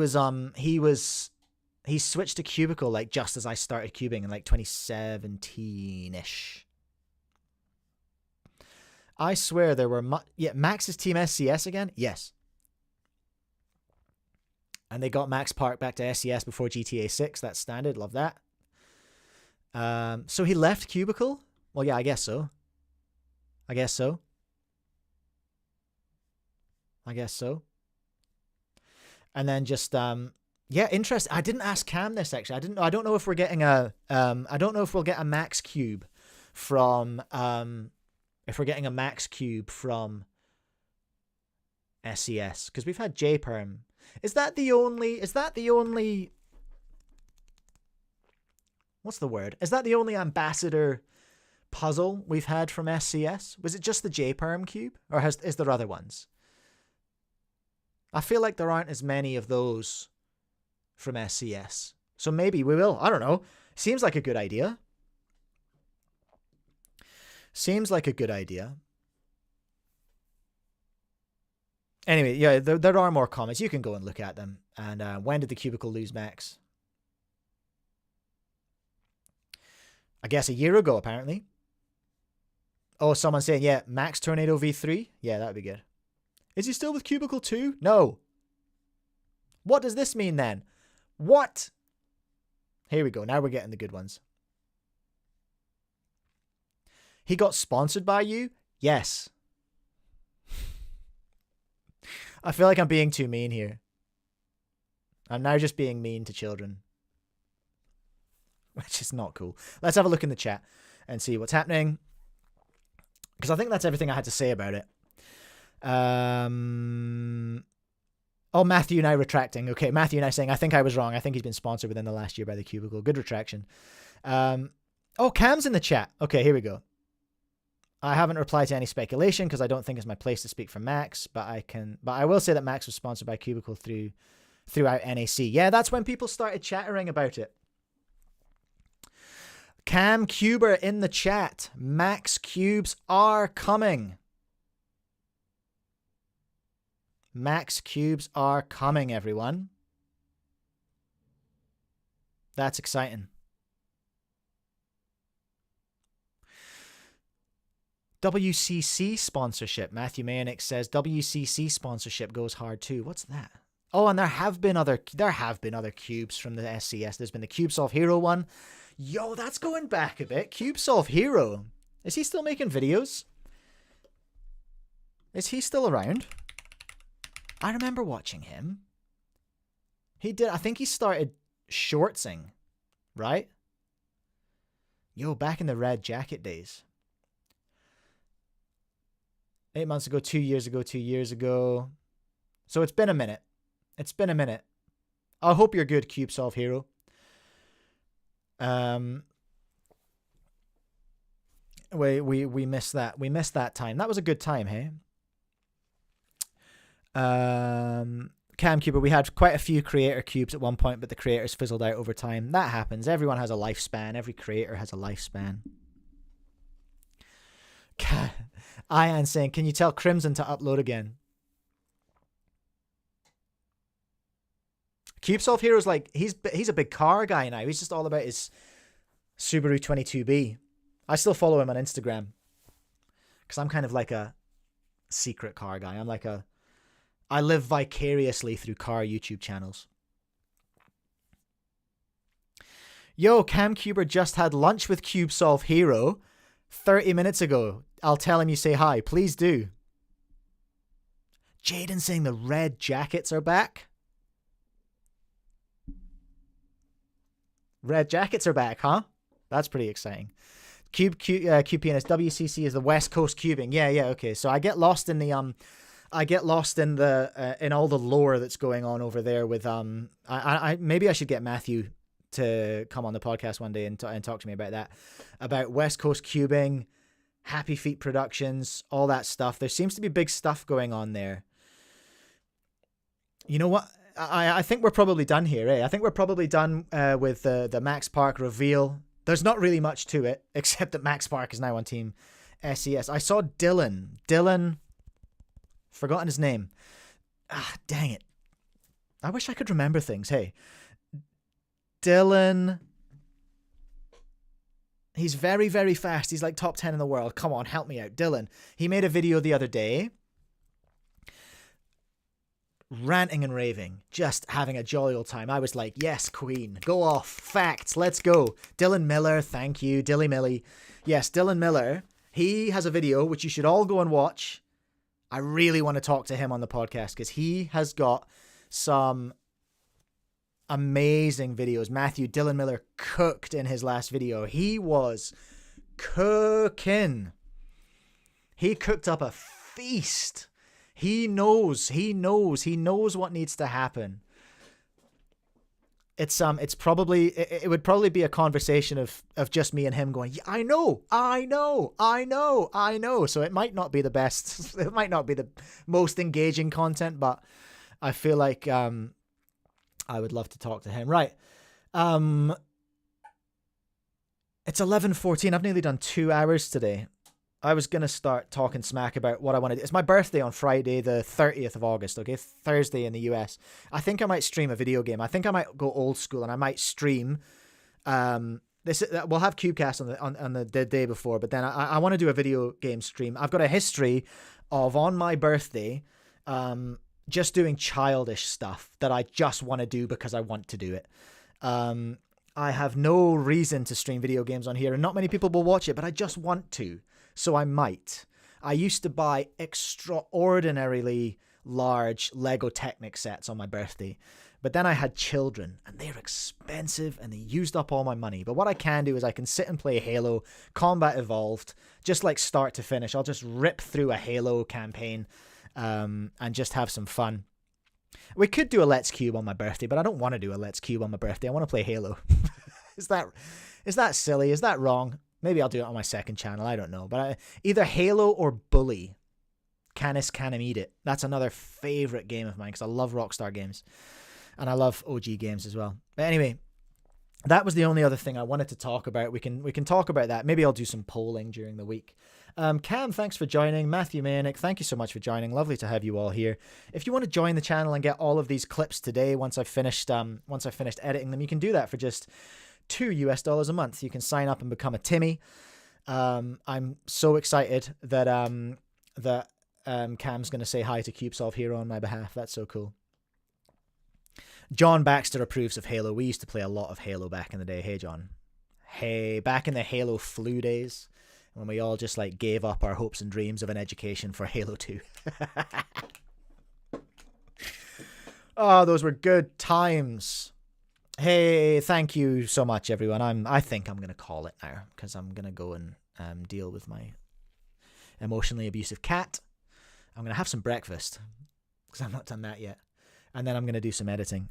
switched to Cubicle like just as I started cubing in like 2017-ish. I swear there were Max's team SCS again? Yes. And they got Max Park back to SCS before GTA 6. That's standard. Love that. So he left Cubicle? Well, yeah, I guess so. I guess so. And then just, yeah, interesting. I didn't ask Cam this, actually. I don't know if we're getting I don't know if we'll get a Max Cube from, if we're getting a Max Cube from SCS. Because we've had J-Perm. Is that the only, what's the word? Is that the only ambassador puzzle we've had from SCS? Was it just the J-Perm cube? Or is there other ones? I feel like there aren't as many of those from SCS. So maybe we will. I don't know. Seems like a good idea. Anyway, yeah, there are more comments. You can go and look at them. And when did the Cubicle lose Max? I guess a year ago, apparently. Oh, someone's saying, yeah, Max Tornado V3? Yeah, that would be good. Is he still with Cubicle 2? No. What does this mean then? What? Here we go. Now we're getting the good ones. He got sponsored by you? Yes. I feel like I'm being too mean here. I'm now just being mean to children. Which is not cool. Let's have a look in the chat and see what's happening. Because I think that's everything I had to say about it. Oh, Matthew now retracting. Okay, Matthew now saying, I think I was wrong. I think he's been sponsored within the last year by the Cubicle. Good retraction. Oh, Cam's in the chat. Okay, here we go. I haven't replied to any speculation because I don't think it's my place to speak for Max, but I will say that Max was sponsored by Cubicle throughout NAC. Yeah, that's when people started chattering about it. Cam Cuber in the chat. Max Cubes are coming. Max Cubes are coming, everyone. That's exciting. WCC sponsorship. Matthew Mayonick says WCC sponsorship goes hard too. What's that? Oh, and there have been other cubes from the SCS. There's been the CubeSolve Hero one. Yo, that's going back a bit. CubeSolve Hero. Is he still making videos? Is he still around? I remember watching him. He did. I think he started shortsing, right? Yo, back in the red jacket days. 8 months ago, 2 years ago, 2 years ago. So it's been a minute. I hope you're good, CubeSolve Hero. We missed that. We missed that time. That was a good time, hey? CamCuber, we had quite a few creator cubes at one point, but the creators fizzled out over time. That happens. Everyone has a lifespan. Every creator has a lifespan. Ian saying, can you tell Crimson to upload again? CubeSolve Hero's like, he's a big car guy now. He's just all about his Subaru 22B. I still follow him on Instagram because I'm kind of like a secret car guy. I live vicariously through car YouTube channels. Yo, CamCuber just had lunch with CubeSolve Hero 30 minutes ago. I'll tell him you say hi. Please do. Jaden saying the red jackets are back. Red jackets are back, huh? That's pretty exciting. QPNS WCC is the West Coast cubing. Yeah, okay. So I get lost in the in all the lore that's going on over there with I maybe I should get Matthew to come on the podcast one day and talk to me about that, about West Coast cubing, Happy Feet Productions, all that stuff. There seems to be big stuff going on there. You know what? I think we're probably done here, eh? I think we're probably done with the Max Park reveal. There's not really much to it, except that Max Park is now on Team SCS. I saw Dylan, forgotten his name. Ah, dang it. I wish I could remember things. Hey, Dylan. He's very, very fast. He's like top 10 in the world. Come on, help me out. Dylan. He made a video the other day, ranting and raving, just having a jolly old time. I was like, yes, queen, go off. Facts, let's go. Dylan Miller, thank you. Dilly Millie. Yes, Dylan Miller. He has a video, which you should all go and watch. I really want to talk to him on the podcast because he has got some amazing videos. Matthew, Dylan Miller cooked in his last video. He was cooking. He cooked up a feast. He knows what needs to happen. It would probably be a conversation of just me and him going, yeah, I know. So it might not be the best. It might not be the most engaging content, but I feel like I would love to talk to him. Right. It's 11:14. I've nearly done 2 hours today. I was going to start talking smack about what I want to do. It's my birthday on Friday, the 30th of August, okay? Thursday in the US. I think I might stream a video game. I think I might go old school and I might stream. We'll have Cubecast on the day before, but then I want to do a video game stream. I've got a history of, on my birthday, just doing childish stuff that I just want to do because I want to do it. I have no reason to stream video games on here, and not many people will watch it, but I just want to. So I might. I used to buy extraordinarily large Lego Technic sets on my birthday. But then I had children, and they're expensive, and they used up all my money. But what I can do is I can sit and play Halo, Combat Evolved, just like start to finish. I'll just rip through a Halo campaign and just have some fun. We could do a Let's Cube on my birthday, but I don't want to do a Let's Cube on my birthday. I want to play Halo. Is that silly? Is that wrong? Maybe I'll do it on my second channel. I don't know. But either Halo or Bully. Canis Canem Eat It. That's another favorite game of mine because I love Rockstar games. And I love OG games as well. But anyway, that was the only other thing I wanted to talk about. We can talk about that. Maybe I'll do some polling during the week. Cam, thanks for joining. Matthew Maynick, thank you so much for joining. Lovely to have you all here. If you want to join the channel and get all of these clips today, once I've finished editing them, you can do that for just $2 a month. You can sign up and become a Timmy. I'm so excited that Cam's going to say hi to CubeSolve Hero on my behalf. That's so cool. John Baxter approves of Halo. We used to play a lot of Halo back in the day. Hey, John. Hey, back in the Halo flu days when we all just like gave up our hopes and dreams of an education for Halo 2. Oh, those were good times. Hey, thank you so much, everyone. I think I'm going to call it now because I'm going to go and deal with my emotionally abusive cat. I'm going to have some breakfast because I've not done that yet. And then I'm going to do some editing.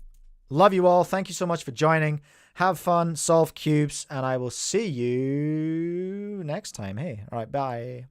Love you all. Thank you so much for joining. Have fun, solve cubes, and I will see you next time. Hey, all right, bye.